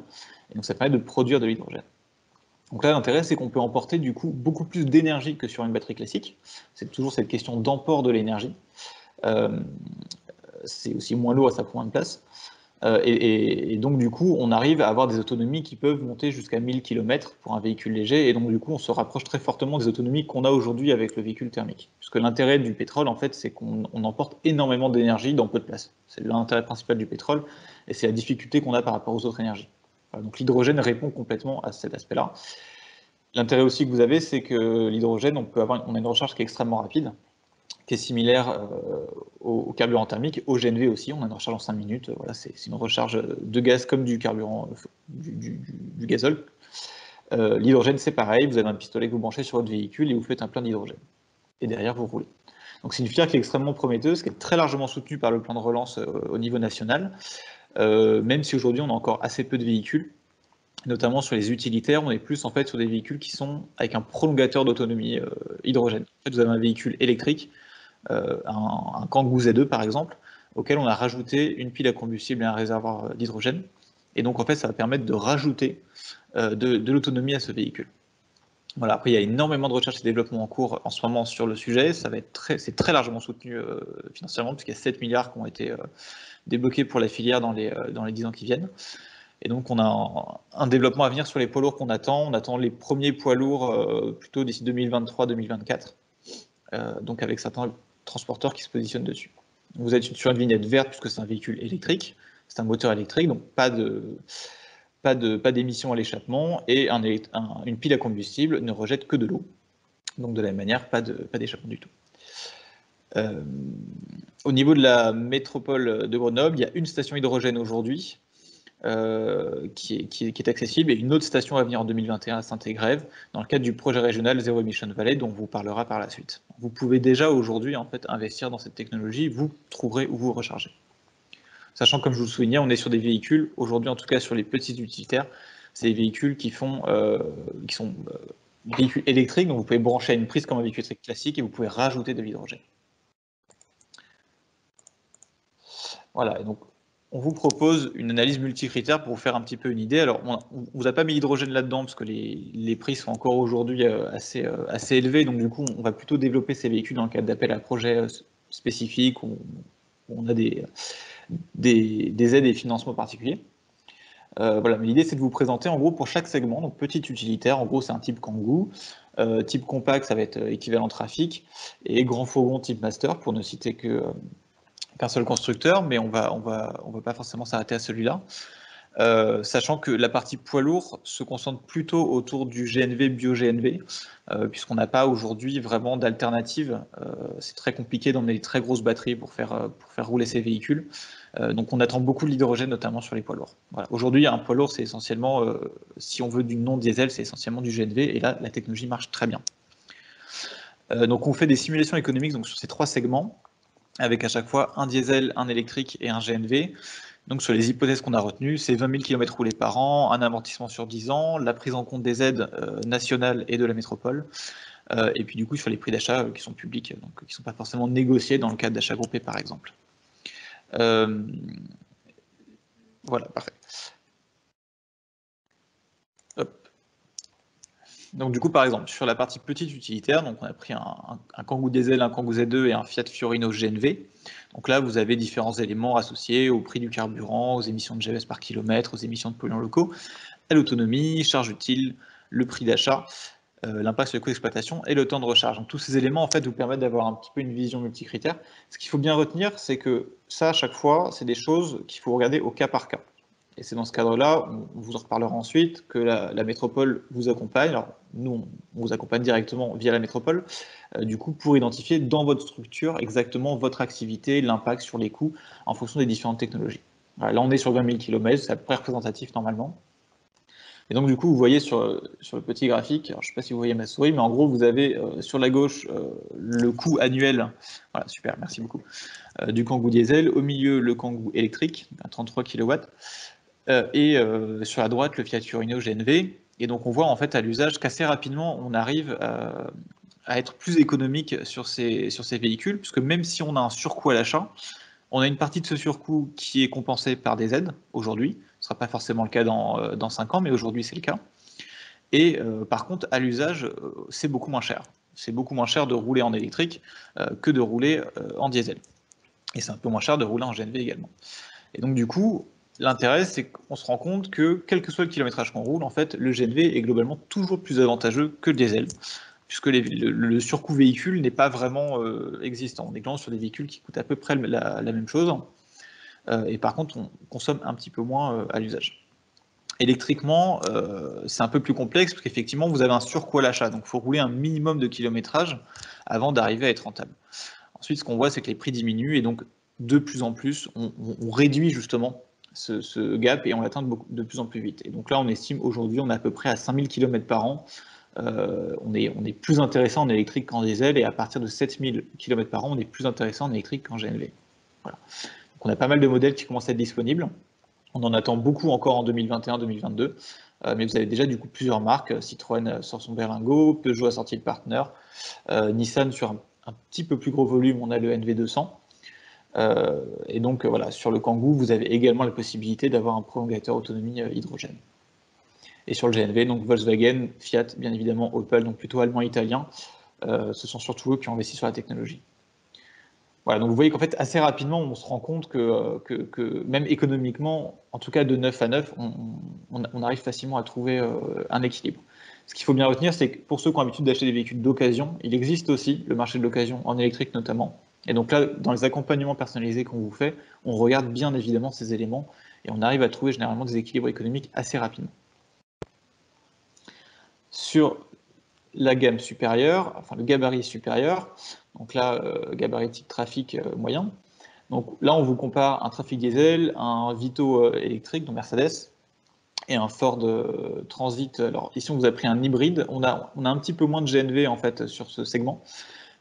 et donc ça permet de produire de l'hydrogène. Donc là, l'intérêt, c'est qu'on peut emporter du coup beaucoup plus d'énergie que sur une batterie classique. C'est toujours cette question d'emport de l'énergie. C'est aussi moins lourd et ça prend moins de place. Et donc du coup, on arrive à avoir des autonomies qui peuvent monter jusqu'à 1000 km pour un véhicule léger, et donc du coup, on se rapproche très fortement des autonomies qu'on a aujourd'hui avec le véhicule thermique. Puisque l'intérêt du pétrole, en fait, c'est qu'on emporte énormément d'énergie dans peu de place. C'est l'intérêt principal du pétrole, et c'est la difficulté qu'on a par rapport aux autres énergies. Voilà, donc l'hydrogène répond complètement à cet aspect-là. L'intérêt aussi que vous avez, c'est que l'hydrogène, on a une recharge qui est extrêmement rapide, qui est similaire au carburant thermique, au GNV aussi, on a une recharge en 5 minutes, voilà, c'est une recharge de gaz comme du carburant, du gazole. L'hydrogène c'est pareil, vous avez un pistolet que vous branchez sur votre véhicule et vous faites un plein d'hydrogène. Et derrière vous roulez. Donc c'est une filière qui est extrêmement prometteuse, qui est très largement soutenue par le plan de relance au niveau national, même si aujourd'hui on a encore assez peu de véhicules, notamment sur les utilitaires, on est plus en fait sur des véhicules qui sont avec un prolongateur d'autonomie hydrogène. En fait, vous avez un véhicule électrique, un Kangoo Z2 par exemple, auquel on a rajouté une pile à combustible et un réservoir d'hydrogène. Et donc en fait, ça va permettre de rajouter de l'autonomie à ce véhicule. Voilà, après, il y a énormément de recherche et développement en cours en ce moment sur le sujet. C'est très largement soutenu financièrement, puisqu'il y a 7 milliards qui ont été débloqués pour la filière dans les 10 ans qui viennent. Et donc, on a un développement à venir sur les poids lourds qu'on attend. On attend les premiers poids lourds plutôt d'ici 2023-2024, donc avec certains transporteurs qui se positionnent dessus. Vous êtes sur une vignette verte puisque c'est un véhicule électrique, c'est un moteur électrique, donc pas d'émissions à l'échappement, et une pile à combustible ne rejette que de l'eau. Donc de la même manière, pas d'échappement du tout. Au niveau de la métropole de Grenoble, il y a une station hydrogène aujourd'hui qui est accessible, et une autre station à venir en 2021 à Saint-Égrève, dans le cadre du projet régional Zero Emission Valley, dont on vous parlera par la suite. Vous pouvez déjà aujourd'hui en fait investir dans cette technologie, vous trouverez où vous recharger. Sachant, comme je vous le soulignais, on est sur des véhicules, aujourd'hui en tout cas sur les petits utilitaires, c'est des véhicules qui sont véhicules électriques, donc vous pouvez brancher à une prise comme un véhicule électrique classique et vous pouvez rajouter de l'hydrogène. Voilà, et donc on vous propose une analyse multicritère pour vous faire un petit peu une idée. Alors, on ne vous a pas mis l'hydrogène là-dedans parce que les prix sont encore aujourd'hui assez élevés. Donc, du coup, on va plutôt développer ces véhicules dans le cadre d'appels à projets spécifiques où on a des aides et financements particuliers. Voilà, mais l'idée, c'est de vous présenter en gros pour chaque segment. Donc, petit utilitaire, en gros, c'est un type Kangoo. Type compact, ça va être équivalent trafic. Et grand fourgon type master, pour ne citer qu'un seul constructeur, mais on va pas forcément s'arrêter à celui-là. Sachant que la partie poids lourd se concentre plutôt autour du GNV, bio-GNV, puisqu'on n'a pas aujourd'hui vraiment d'alternative. C'est très compliqué d'emmener des très grosses batteries pour faire rouler ces véhicules. Donc on attend beaucoup de l'hydrogène, notamment sur les poids lourds. Voilà. Aujourd'hui, un poids lourd, c'est essentiellement, si on veut du non-diesel, c'est essentiellement du GNV, et là, la technologie marche très bien. Donc on fait des simulations économiques donc, sur ces 3 segments, avec à chaque fois un diesel, un électrique et un GNV. Donc sur les hypothèses qu'on a retenues, c'est 20 000 km roulés par an, un amortissement sur 10 ans, la prise en compte des aides nationales et de la métropole, et puis du coup sur les prix d'achat qui sont publics, donc qui ne sont pas forcément négociés dans le cadre d'achats groupés par exemple. Voilà, parfait. Hop. Donc du coup, par exemple, sur la partie petite utilitaire, donc on a pris un Kangoo Diesel, un Kangoo Z2 et un Fiat Fiorino GNV. Donc là, vous avez différents éléments associés au prix du carburant, aux émissions de GES par kilomètre, aux émissions de polluants locaux, à l'autonomie, charge utile, le prix d'achat, l'impact sur les coûts d'exploitation et le temps de recharge. Donc tous ces éléments en fait vous permettent d'avoir un petit peu une vision multicritère. Ce qu'il faut bien retenir, c'est que ça, à chaque fois, c'est des choses qu'il faut regarder au cas par cas. Et c'est dans ce cadre-là, on vous en reparlera ensuite, que la métropole vous accompagne. Alors, nous, on vous accompagne directement via la métropole, du coup, pour identifier dans votre structure exactement votre activité, l'impact sur les coûts en fonction des différentes technologies. Voilà, là, on est sur 20 000 km, c'est à peu près représentatif normalement. Et donc, du coup, vous voyez sur le petit graphique, alors, je ne sais pas si vous voyez ma souris, mais en gros, vous avez sur la gauche le coût annuel, voilà, super, merci beaucoup, du Kangoo diesel, au milieu le Kangoo électrique, à 33 kW, et sur la droite le Fiat Fiorino GNV. Et donc on voit en fait à l'usage qu'assez rapidement on arrive à être plus économique sur ces véhicules, puisque même si on a un surcoût à l'achat, on a une partie de ce surcoût qui est compensée par des aides aujourd'hui. Ce ne sera pas forcément le cas dans 5 ans, mais aujourd'hui c'est le cas. Et par contre, à l'usage, c'est beaucoup moins cher. C'est beaucoup moins cher de rouler en électrique que de rouler en diesel. Et c'est un peu moins cher de rouler en GNV également. Et donc du coup, l'intérêt, c'est qu'on se rend compte que, quel que soit le kilométrage qu'on roule, en fait, le GNV est globalement toujours plus avantageux que le diesel, puisque le surcoût véhicule n'est pas vraiment existant. On est clairement sur des véhicules qui coûtent à peu près la même chose, et par contre, on consomme un petit peu moins à l'usage. Électriquement, c'est un peu plus complexe, parce qu'effectivement, vous avez un surcoût à l'achat, donc il faut rouler un minimum de kilométrage avant d'arriver à être rentable. Ensuite, ce qu'on voit, c'est que les prix diminuent, et donc, de plus en plus, on réduit justement ce gap et on l'atteint de plus en plus vite. Et donc là, on estime aujourd'hui, on est à peu près à 5000 km par an. On est plus intéressant en électrique qu'en diesel, et à partir de 7000 km par an, on est plus intéressant en électrique qu'en GNV. Voilà. Donc on a pas mal de modèles qui commencent à être disponibles. On en attend beaucoup encore en 2021-2022, mais vous avez déjà du coup plusieurs marques. Citroën sort son berlingot, Peugeot a sorti le Partner, Nissan sur un petit peu plus gros volume, on a le NV200. Et donc voilà, sur le Kangoo, vous avez également la possibilité d'avoir un prolongateur autonomie hydrogène. Et sur le GNV, donc Volkswagen, Fiat, bien évidemment, Opel, donc plutôt allemand-italien, ce sont surtout eux qui ont investi sur la technologie. Voilà, donc vous voyez qu'en fait, assez rapidement, on se rend compte que même économiquement, en tout cas de 9 à 9, on arrive facilement à trouver un équilibre. Ce qu'il faut bien retenir, c'est que pour ceux qui ont l'habitude d'acheter des véhicules d'occasion, il existe aussi le marché de l'occasion, en électrique notamment. Et donc là, dans les accompagnements personnalisés qu'on vous fait, on regarde bien évidemment ces éléments et on arrive à trouver généralement des équilibres économiques assez rapidement. Sur la gamme supérieure, enfin le gabarit supérieur, donc là, gabarit type trafic moyen. Donc là, on vous compare un trafic diesel, un Vito électrique, donc Mercedes, et un Ford Transit. Alors ici, on vous a pris un hybride. On a un petit peu moins de GNV en fait sur ce segment.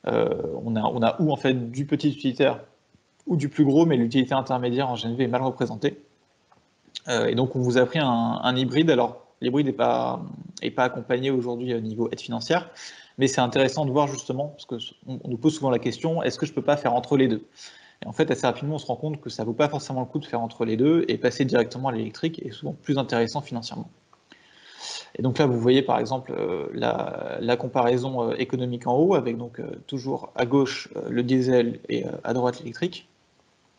On a ou en fait du petit utilitaire ou du plus gros, mais l'utilité intermédiaire en GNV est mal représentée. Et donc on vous a pris un hybride. Alors l'hybride n'est pas accompagné aujourd'hui au niveau aide financière, mais c'est intéressant de voir justement, parce qu'on nous pose souvent la question, est-ce que je ne peux pas faire entre les deux? Et en fait, assez rapidement, on se rend compte que ça ne vaut pas forcément le coup de faire entre les deux, et passer directement à l'électrique est souvent plus intéressant financièrement. Et donc là, vous voyez par exemple la comparaison économique en haut, avec donc toujours à gauche le diesel et à droite l'électrique.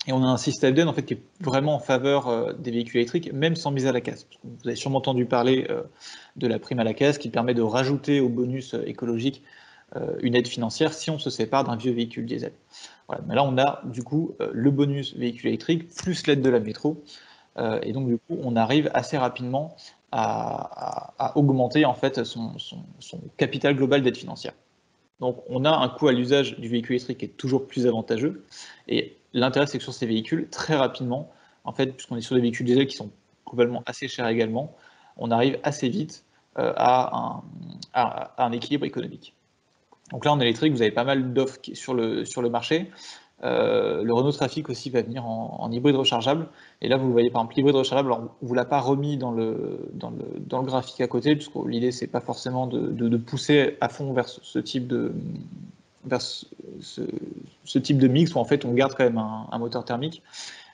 Et on a un système d'aide en fait qui est vraiment en faveur des véhicules électriques, même sans mise à la caisse. Vous avez sûrement entendu parler de la prime à la caisse qui permet de rajouter au bonus écologique une aide financière si on se sépare d'un vieux véhicule diesel. Voilà. Mais là, on a du coup le bonus véhicule électrique plus l'aide de la métro. Et donc du coup, on arrive assez rapidement à augmenter en fait son capital global d'aide financière. Donc on a un coût à l'usage du véhicule électrique qui est toujours plus avantageux. Et l'intérêt, c'est que sur ces véhicules, très rapidement, en fait, puisqu'on est sur des véhicules diesel qui sont globalement assez chers également, on arrive assez vite à un équilibre économique. Donc là, en électrique, vous avez pas mal d'offres sur le marché. Le Renault Trafic aussi va venir en hybride rechargeable. Et là, vous voyez par exemple l'hybride rechargeable. Alors, on ne vous l'a pas remis dans le graphique à côté, puisque l'idée, c'est pas forcément de pousser à fond vers ce type de mix où en fait on garde quand même un moteur thermique.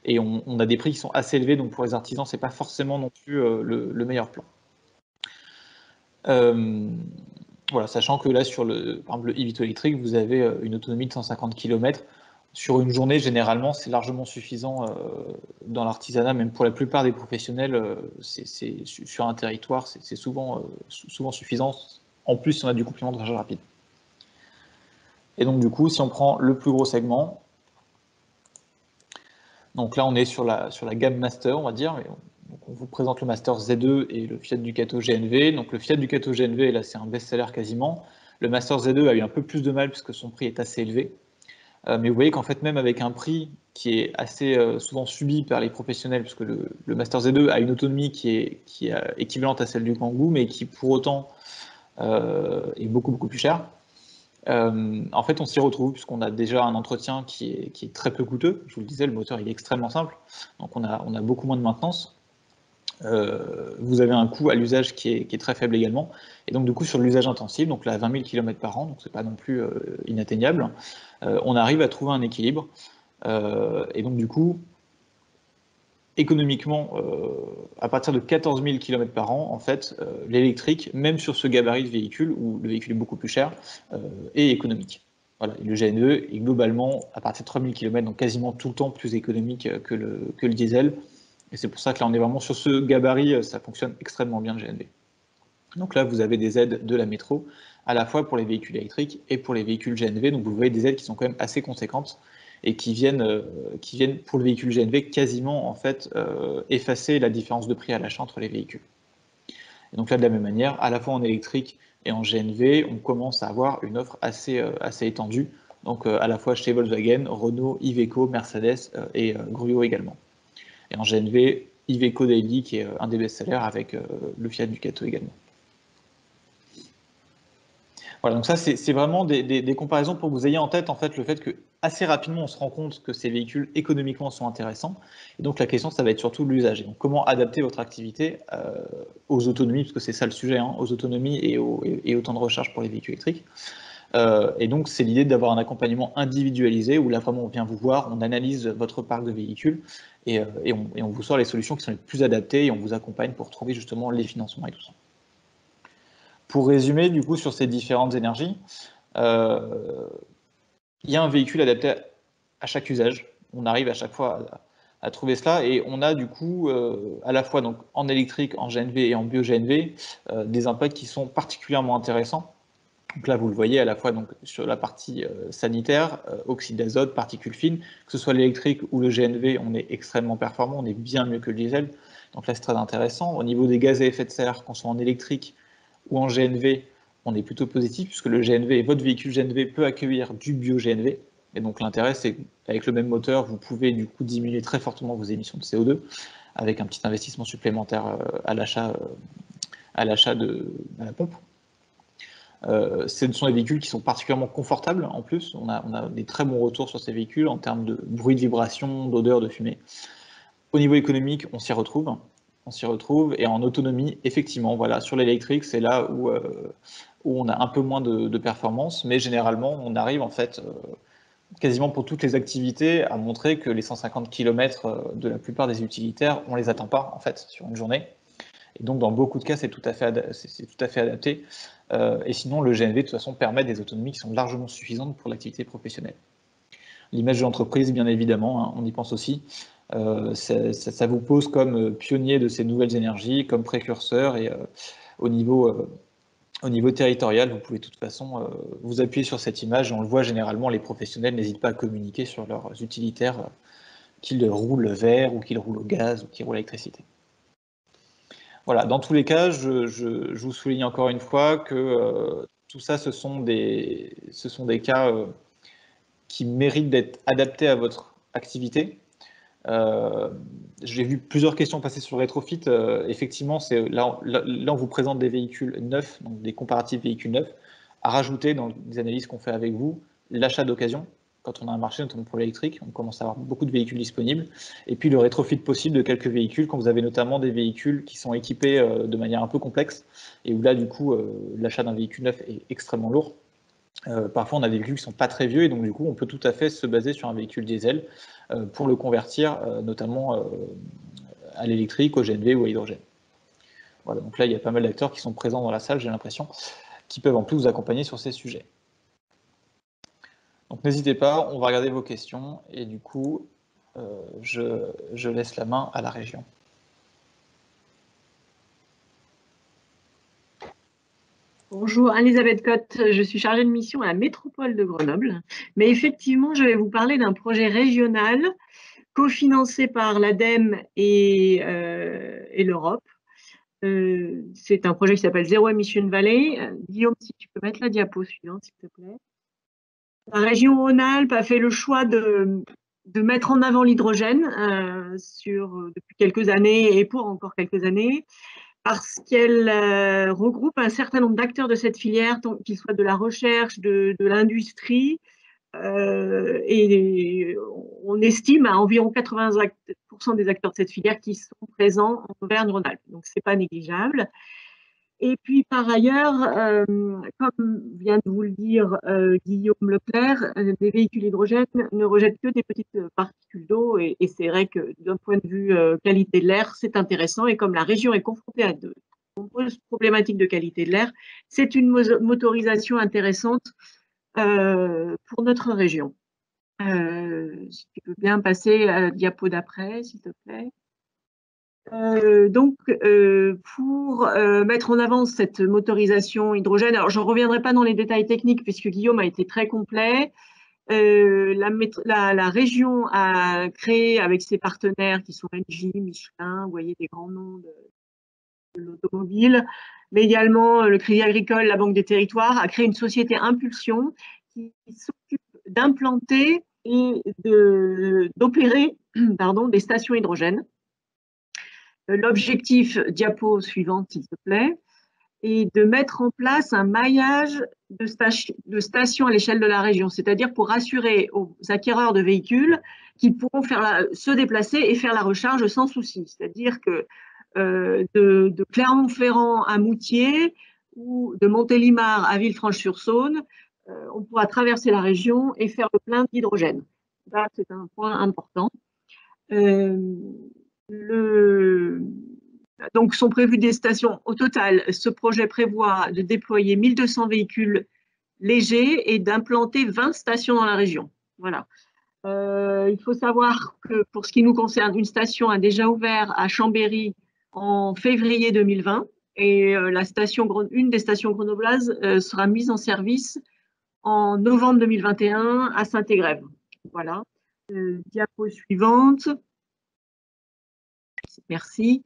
Et on a des prix qui sont assez élevés, donc pour les artisans, c'est pas forcément non plus le meilleur plan. Voilà, sachant que là, par exemple, le e-Vito électrique, vous avez une autonomie de 150 km. Sur une journée, généralement, c'est largement suffisant dans l'artisanat, même pour la plupart des professionnels, sur un territoire, c'est souvent suffisant. En plus, on a du complément de recharge rapide. Et donc, du coup, si on prend le plus gros segment, donc là, on est sur la gamme Master, on va dire. Donc on vous présente le Master Z2 et le Fiat Ducato GNV. Donc le Fiat Ducato GNV, là, c'est un best-seller quasiment. Le Master Z2 a eu un peu plus de mal puisque son prix est assez élevé. Mais vous voyez qu'en fait, même avec un prix qui est assez souvent subi par les professionnels, puisque le Master Z2 a une autonomie qui est équivalente à celle du Kangoo, mais qui pour autant est beaucoup plus cher. En fait, on s'y retrouve puisqu'on a déjà un entretien qui est très peu coûteux. Je vous le disais, le moteur il est extrêmement simple, donc on a beaucoup moins de maintenance. Vous avez un coût à l'usage qui est très faible également, et donc du coup sur l'usage intensif, donc là 20 000 km par an, donc c'est pas non plus inatteignable, on arrive à trouver un équilibre, et donc du coup économiquement, à partir de 14 000 km par an, en fait, l'électrique, même sur ce gabarit de véhicule, où le véhicule est beaucoup plus cher, est économique. Voilà. Et le GNE est globalement, à partir de 3 000 km, donc quasiment tout le temps plus économique que le diesel. Et c'est pour ça que là, on est vraiment sur ce gabarit, ça fonctionne extrêmement bien le GNV. Donc là, vous avez des aides de la métro, à la fois pour les véhicules électriques et pour les véhicules GNV. Donc vous voyez des aides qui sont quand même assez conséquentes et qui viennent pour le véhicule GNV quasiment en fait effacer la différence de prix à l'achat entre les véhicules. Et donc là, de la même manière, à la fois en électrique et en GNV, on commence à avoir une offre assez étendue. Donc à la fois chez Volkswagen, Renault, Iveco, Mercedes et Gruo également. Et en GNV, Iveco Daily qui est un des best-sellers avec le Fiat Ducato également. Voilà, donc ça c'est vraiment des comparaisons pour que vous ayez en tête en fait le fait que assez rapidement on se rend compte que ces véhicules économiquement sont intéressants. Et donc la question ça va être surtout l'usage. Donc comment adapter votre activité aux autonomies, parce que c'est ça le sujet, hein, aux autonomies et au temps de recharge pour les véhicules électriques. Et donc c'est l'idée d'avoir un accompagnement individualisé où là vraiment on vient vous voir, on analyse votre parc de véhicules et on vous sort les solutions qui sont les plus adaptées et on vous accompagne pour trouver justement les financements et tout ça. Pour résumer du coup sur ces différentes énergies, il y a un véhicule adapté à chaque usage. On arrive à chaque fois à trouver cela et on a du coup à la fois donc en électrique, en GNV et en bio-GNV des impacts qui sont particulièrement intéressants. Donc là, vous le voyez à la fois donc, sur la partie sanitaire, oxyde d'azote, particules fines, que ce soit l'électrique ou le GNV, on est extrêmement performant, on est bien mieux que le diesel. Donc là, c'est très intéressant. Au niveau des gaz à effet de serre, qu'on soit en électrique ou en GNV, on est plutôt positif, puisque le GNV, votre véhicule GNV peut accueillir du bio-GNV. Et donc l'intérêt, c'est qu'avec le même moteur, vous pouvez du coup diminuer très fortement vos émissions de CO2, avec un petit investissement supplémentaire à l'achat à la pompe. Ce sont des véhicules qui sont particulièrement confortables en plus. On a des très bons retours sur ces véhicules en termes de bruit de vibration, d'odeur, de fumée. Au niveau économique, on s'y retrouve. Et en autonomie, effectivement, voilà, sur l'électrique, c'est là où on a un peu moins de performance, mais généralement, on arrive en fait quasiment pour toutes les activités, a montré que les 150 km de la plupart des utilitaires, on les atteint pas en fait sur une journée. Et donc dans beaucoup de cas, c'est tout à fait adapté. Et sinon, le GNV de toute façon permet des autonomies qui sont largement suffisantes pour l'activité professionnelle. L'image de l'entreprise, bien évidemment, hein, on y pense aussi. Ça vous pose comme pionnier de ces nouvelles énergies, comme précurseur, et au niveau territorial, vous pouvez de toute façon vous appuyer sur cette image. On le voit généralement, les professionnels n'hésitent pas à communiquer sur leurs utilitaires, qu'ils roulent vert ou qu'ils roulent au gaz ou qu'ils roulent à l'électricité. Voilà, dans tous les cas, je vous souligne encore une fois que tout ça, ce sont des cas qui méritent d'être adaptés à votre activité. J'ai vu plusieurs questions passer sur le rétrofit. Effectivement, là, on vous présente des véhicules neufs, donc des comparatifs véhicules neufs, à rajouter dans les analyses qu'on fait avec vous, l'achat d'occasion. Quand on a un marché, notamment pour l'électrique, on commence à avoir beaucoup de véhicules disponibles. Et puis le rétrofit possible de quelques véhicules, quand vous avez notamment des véhicules qui sont équipés de manière un peu complexe, et où là, du coup, l'achat d'un véhicule neuf est extrêmement lourd. Parfois, on a des véhicules qui ne sont pas très vieux, et donc du coup, on peut tout à fait se baser sur un véhicule diesel pour le convertir, notamment à l'électrique, au GNV ou à l'hydrogène. Voilà, donc là, il y a pas mal d'acteurs qui sont présents dans la salle, j'ai l'impression, qui peuvent en plus vous accompagner sur ces sujets. Donc n'hésitez pas, on va regarder vos questions, et du coup, je laisse la main à la région. Bonjour, Elisabeth Cotte, je suis chargée de mission à la métropole de Grenoble. Mais effectivement, je vais vous parler d'un projet régional cofinancé par l'ADEME et l'Europe. C'est un projet qui s'appelle Zero Emission Valley. Guillaume, si tu peux mettre la diapo suivante, s'il te plaît. La région Rhône-Alpes a fait le choix de mettre en avant l'hydrogène depuis quelques années et pour encore quelques années, parce qu'elle regroupe un certain nombre d'acteurs de cette filière, qu'ils soient de la recherche, de l'industrie, et on estime à environ 80% des acteurs de cette filière qui sont présents en Auvergne-Rhône-Alpes. Donc, ce n'est pas négligeable. Et puis, par ailleurs, comme vient de vous le dire Guillaume Leclerc, des véhicules hydrogène ne rejettent que des petites particules d'eau. Et c'est vrai que d'un point de vue qualité de l'air, c'est intéressant. Et comme la région est confrontée à de nombreuses problématiques de qualité de l'air, c'est une motorisation intéressante pour notre région. Si tu peux bien passer à la diapo d'après, s'il te plaît. Pour mettre en avant cette motorisation hydrogène, alors je ne reviendrai pas dans les détails techniques puisque Guillaume a été très complet. La région a créé avec ses partenaires qui sont Engie, Michelin, vous voyez des grands noms de l'automobile, mais également le Crédit Agricole, la Banque des Territoires, a créé une société Impulsion qui s'occupe d'implanter et d'opérer des stations hydrogène. L'objectif, diapo suivante s'il te plaît, est de mettre en place un maillage de stations à l'échelle de la région, c'est-à-dire pour assurer aux acquéreurs de véhicules qu'ils pourront se déplacer et faire la recharge sans souci. C'est-à-dire que de Clermont-Ferrand à Moutier ou de Montélimar à Villefranche-sur-Saône, on pourra traverser la région et faire le plein d'hydrogène. Là, c'est un point important. Donc, sont prévues des stations. Au total, ce projet prévoit de déployer 1200 véhicules légers et d'implanter 20 stations dans la région. Voilà. Il faut savoir que pour ce qui nous concerne, une station a déjà ouvert à Chambéry en février 2020 et une des stations grenobloises sera mise en service en novembre 2021 à Saint-Égrève. Voilà. Diapo suivante. Merci.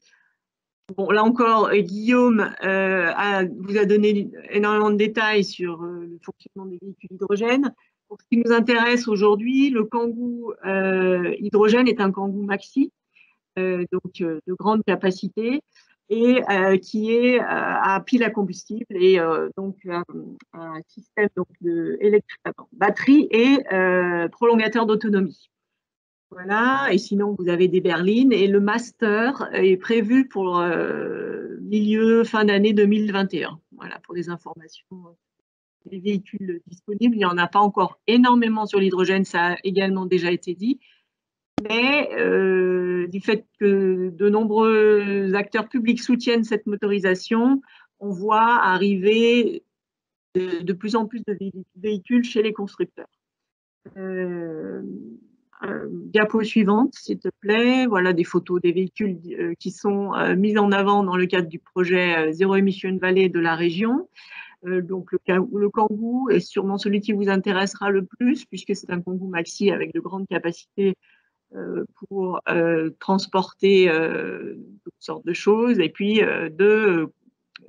Bon, là encore, Guillaume vous a donné énormément de détails sur le fonctionnement des véhicules hydrogène. Pour ce qui nous intéresse aujourd'hui, le Kangoo hydrogène est un Kangoo maxi, donc de grande capacité, et qui est à pile à combustible et donc un système de batterie et prolongateur d'autonomie. Voilà, et sinon vous avez des berlines et le master est prévu pour fin d'année 2021. Voilà, pour les informations les véhicules disponibles. Il n'y en a pas encore énormément sur l'hydrogène, ça a également déjà été dit. Mais du fait que de nombreux acteurs publics soutiennent cette motorisation, on voit arriver de plus en plus de véhicules chez les constructeurs. Diapo suivante, s'il te plaît. Voilà des photos des véhicules qui sont mis en avant dans le cadre du projet Zéro Emission Vallée de la région. Donc le Kangoo est sûrement celui qui vous intéressera le plus, puisque c'est un Kangoo maxi avec de grandes capacités pour transporter toutes sortes de choses. Et puis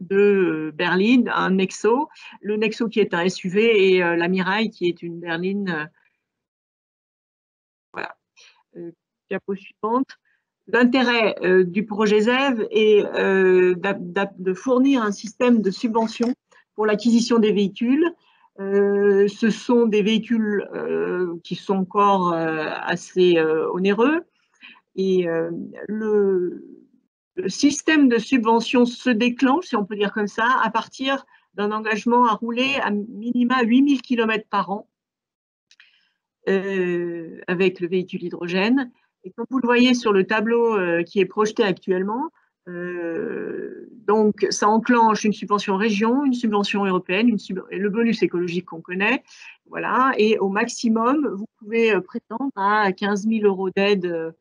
de berlines, un Nexo. Le Nexo qui est un SUV et la Mirai qui est une berline. Voilà. Diapo suivante. L'intérêt du projet ZEV est de fournir un système de subvention pour l'acquisition des véhicules. Ce sont des véhicules qui sont encore assez onéreux et le système de subvention se déclenche, si on peut dire comme ça, à partir d'un engagement à rouler à minima 8000 km par an avec le véhicule hydrogène. Et comme vous le voyez sur le tableau qui est projeté actuellement, donc ça enclenche une subvention région, une subvention européenne, le bonus écologique qu'on connaît, voilà, et au maximum, vous pouvez prétendre à 15 000 € d'aide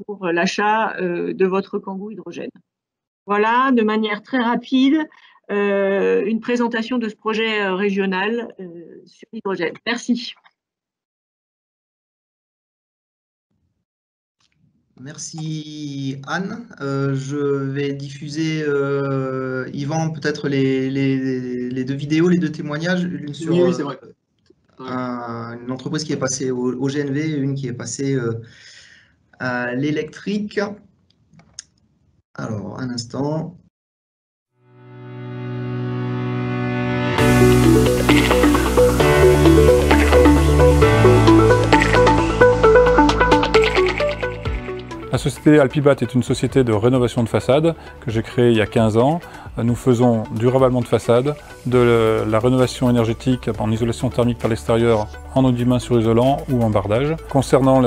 pour l'achat de votre Kangoo hydrogène. Voilà, de manière très rapide, une présentation de ce projet régional sur l'hydrogène. Merci. Merci Anne. Je vais diffuser, Yvan, peut-être les deux vidéos, les deux témoignages, une sur oui, c'est vrai. une entreprise qui est passée au GNV et une qui est passée à l'électrique. Alors, un instant. La société Alpibat est une société de rénovation de façade que j'ai créée il y a 15 ans. Nous faisons du ravalement de façade, de la rénovation énergétique en isolation thermique par l'extérieur, en enduit-main sur isolant ou en bardage. Concernant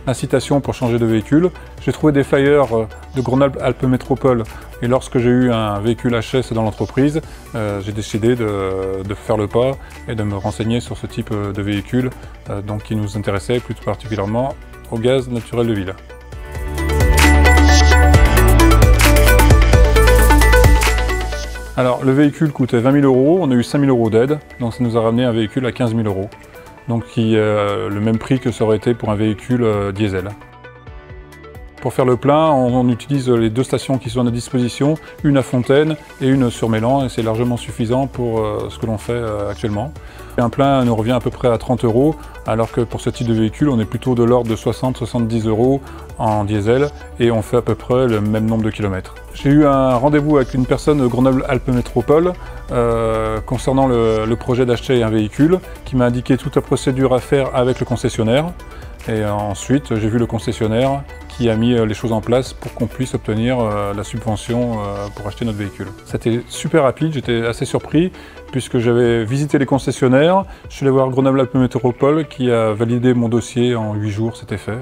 l'incitation pour changer de véhicule, j'ai trouvé des flyers de Grenoble-Alpes Métropole et lorsque j'ai eu un véhicule HS dans l'entreprise, j'ai décidé de faire le pas et de me renseigner sur ce type de véhicule donc qui nous intéressait plus particulièrement au gaz naturel de ville. Alors le véhicule coûtait 20 000 €, on a eu 5 000 € d'aide, donc ça nous a ramené un véhicule à 15 000 €, donc qui est le même prix que ça aurait été pour un véhicule diesel. Pour faire le plein, on utilise les deux stations qui sont à notre disposition, une à Fontaine et une sur Mélan, et c'est largement suffisant pour ce que l'on fait actuellement. Un plein nous revient à peu près à 30 €, alors que pour ce type de véhicule, on est plutôt de l'ordre de 60-70 € en diesel, et on fait à peu près le même nombre de kilomètres. J'ai eu un rendez-vous avec une personne de Grenoble-Alpes Métropole concernant le projet d'acheter un véhicule, qui m'a indiqué toute la procédure à faire avec le concessionnaire. Et ensuite, j'ai vu le concessionnaire qui a mis les choses en place pour qu'on puisse obtenir la subvention pour acheter notre véhicule. C'était super rapide, j'étais assez surpris puisque j'avais visité les concessionnaires. Je suis allé voir Grenoble-Alpes Métropole qui a validé mon dossier en 8 jours, c'était fait.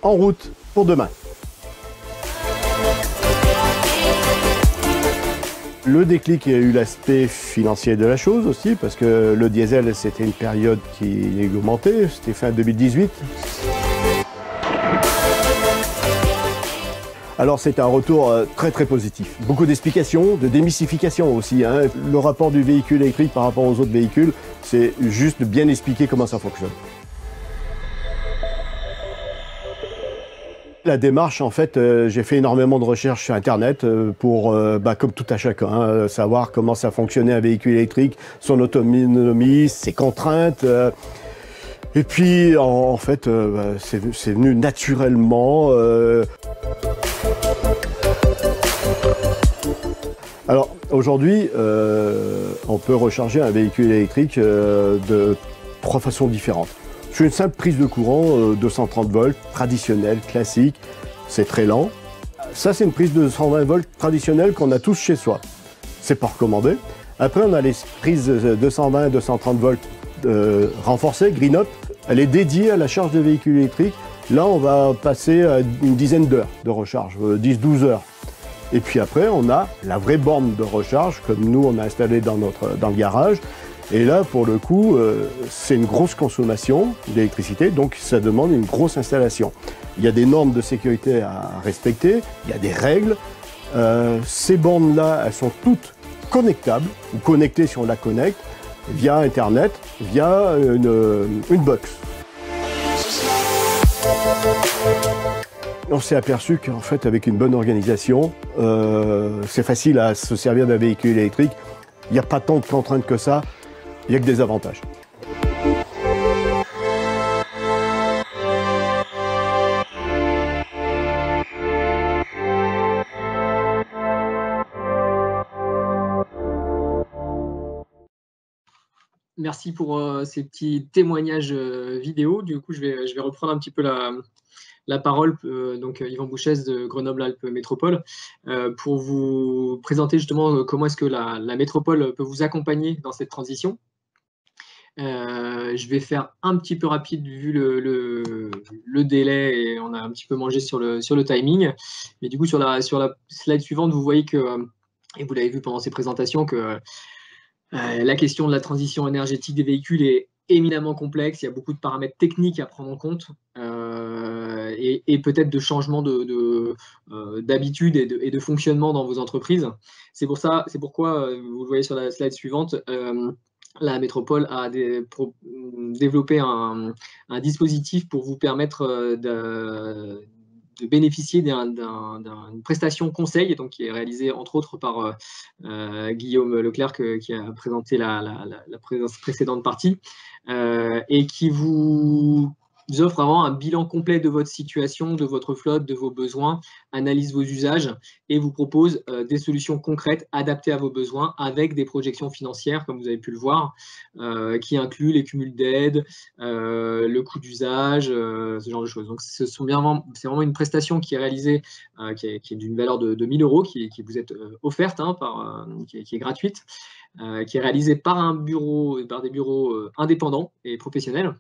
En route pour demain. Le déclic, il y a eu l'aspect financier de la chose aussi, parce que le diesel, c'était une période qui augmentait, c'était fin 2018. Alors c'est un retour très très positif. Beaucoup d'explications, de démystification aussi. Hein. Le rapport du véhicule électrique par rapport aux autres véhicules, c'est juste de bien expliquer comment ça fonctionne. La démarche, en fait, j'ai fait énormément de recherches sur Internet pour, comme tout à chacun, savoir comment ça fonctionnait un véhicule électrique, son autonomie, ses contraintes. Et puis, en fait, c'est venu naturellement. Alors, aujourd'hui, on peut recharger un véhicule électrique de 3 façons différentes. Sur une simple prise de courant 230 volts, traditionnelle, classique, c'est très lent. Ça, c'est une prise de 220 volts traditionnelle qu'on a tous chez soi. C'est pas recommandé. Après, on a les prises 220 230 volts renforcées, Green Up. Elle est dédiée à la charge de véhicules électriques. Là, on va passer à une dizaine d'heures de recharge, 10-12 heures. Et puis après, on a la vraie borne de recharge, comme nous, on a installé dans le garage. Et là, pour le coup, c'est une grosse consommation d'électricité, donc ça demande une grosse installation. Il y a des normes de sécurité à respecter, il y a des règles. Ces bornes-là, elles sont toutes connectables, ou connectées si on la connecte, via Internet, via une box. On s'est aperçu qu'en fait, avec une bonne organisation, c'est facile à se servir d'un véhicule électrique. Il n'y a pas tant de contraintes que ça. Il n'y a que des avantages. Merci pour ces petits témoignages vidéo. Du coup, je vais reprendre un petit peu la parole, donc Yvan Bouchès de Grenoble-Alpes Métropole, pour vous présenter justement comment est-ce que la métropole peut vous accompagner dans cette transition. Je vais faire un petit peu rapide vu le délai et on a un petit peu mangé sur le timing. Mais du coup, sur la slide suivante, vous voyez que, et vous l'avez vu pendant ces présentations, que la question de la transition énergétique des véhicules est éminemment complexe. Il y a beaucoup de paramètres techniques à prendre en compte et peut-être de changements d'habitude et de fonctionnement dans vos entreprises. C'est pourquoi, vous le voyez sur la slide suivante, la métropole a développé un dispositif pour vous permettre de bénéficier d'une prestation conseil, donc qui est réalisée entre autres par Guillaume Leclerc qui a présenté la précédente partie et qui vous offre vraiment un bilan complet de votre situation, de votre flotte, de vos besoins, analyse vos usages et vous propose des solutions concrètes adaptées à vos besoins avec des projections financières, comme vous avez pu le voir, qui incluent les cumuls d'aides, le coût d'usage, ce genre de choses. Donc, c'est vraiment une prestation qui est réalisée, qui est d'une valeur de 1 000 € qui vous est offerte, qui est gratuite, qui est réalisée par des bureaux indépendants et professionnels,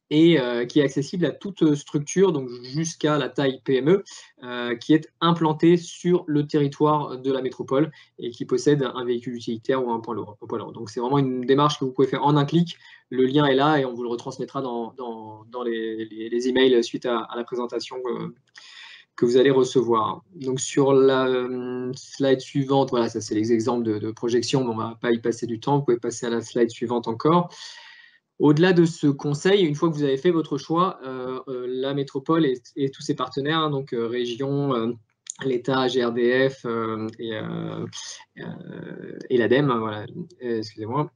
et qui est accessible à toute structure, donc jusqu'à la taille PME, qui est implantée sur le territoire de la métropole et qui possède un véhicule utilitaire ou un poids lourd. Donc c'est vraiment une démarche que vous pouvez faire en un clic. Le lien est là et on vous le retransmettra dans les emails suite à la présentation que vous allez recevoir. Donc sur la slide suivante, voilà, ça c'est les exemples de projection, mais on ne va pas y passer du temps. Vous pouvez passer à la slide suivante encore. Au-delà de ce conseil, une fois que vous avez fait votre choix, la métropole et tous ses partenaires, donc région, l'État, GRDF et l'ADEME, voilà, excusez-moi,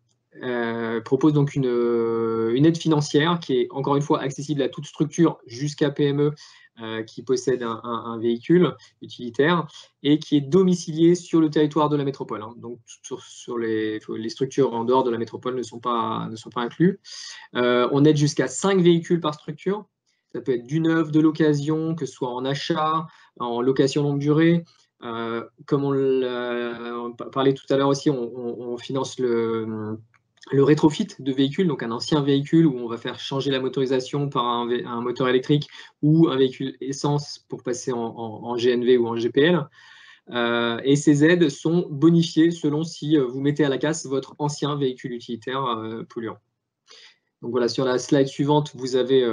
propose donc une aide financière qui est encore une fois accessible à toute structure jusqu'à PME qui possède un véhicule utilitaire et qui est domicilié sur le territoire de la métropole. Donc sur les structures en dehors de la métropole ne sont pas inclus. On aide jusqu'à 5 véhicules par structure. Ça peut être du neuf, de l'occasion, que ce soit en achat, en location longue durée. Comme on parlait tout à l'heure aussi, on finance le rétrofit de véhicules, donc un ancien véhicule où on va faire changer la motorisation par un moteur électrique ou un véhicule essence pour passer en GNV ou en GPL. Et ces aides sont bonifiées selon si vous mettez à la casse votre ancien véhicule utilitaire polluant. Donc voilà, sur la slide suivante, vous avez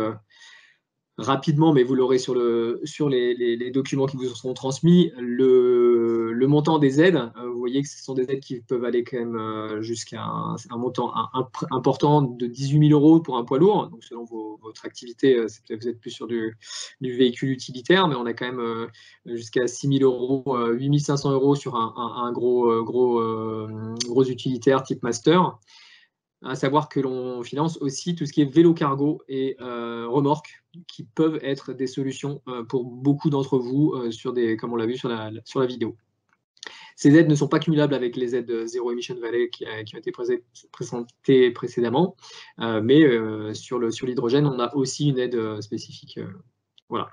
rapidement, mais vous l'aurez sur les documents qui vous seront transmis, le montant des aides. Vous voyez que ce sont des aides qui peuvent aller quand même jusqu'à un montant important de 18 000 € pour un poids lourd. Donc, selon votre activité, vous êtes plus sur du véhicule utilitaire, mais on a quand même jusqu'à 6 000 €, 8 500 € sur un gros utilitaire type master. À savoir que l'on finance aussi tout ce qui est vélo cargo et remorques, qui peuvent être des solutions pour beaucoup d'entre vous, comme on l'a vu sur la vidéo. Ces aides ne sont pas cumulables avec les aides Zero Emission Valley qui ont été présentées précédemment, mais sur l'hydrogène, on a aussi une aide spécifique. Voilà.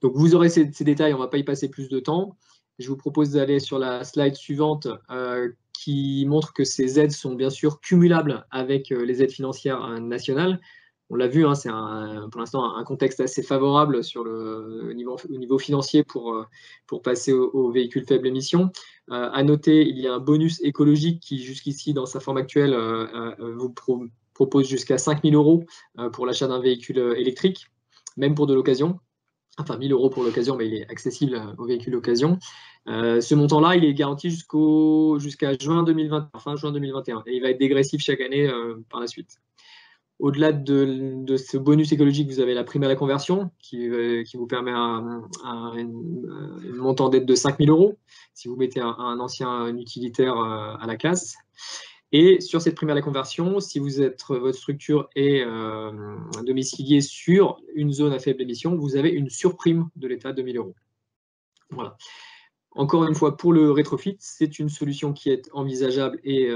Donc vous aurez ces détails, on ne va pas y passer plus de temps. Je vous propose d'aller sur la slide suivante qui montre que ces aides sont bien sûr cumulables avec les aides financières nationales. On l'a vu, hein, c'est pour l'instant un contexte assez favorable au niveau financier pour passer aux véhicules faible émission. À noter, il y a un bonus écologique qui, jusqu'ici, dans sa forme actuelle, vous propose jusqu'à 5 000 € pour l'achat d'un véhicule électrique, même pour de l'occasion. Enfin, 1 000 € pour l'occasion, mais il est accessible aux véhicules d'occasion. Ce montant-là, il est garanti jusqu'à fin juin 2021, et il va être dégressif chaque année par la suite. Au-delà de ce bonus écologique, vous avez la prime à la conversion qui vous permet un montant d'aide de 5 000 € si vous mettez un ancien utilitaire à la casse. Et sur cette prime à la conversion, si votre structure est domiciliée sur une zone à faible émission, vous avez une surprime de l'État de 1 000 €. Voilà. Encore une fois, pour le rétrofit, c'est une solution qui est envisageable et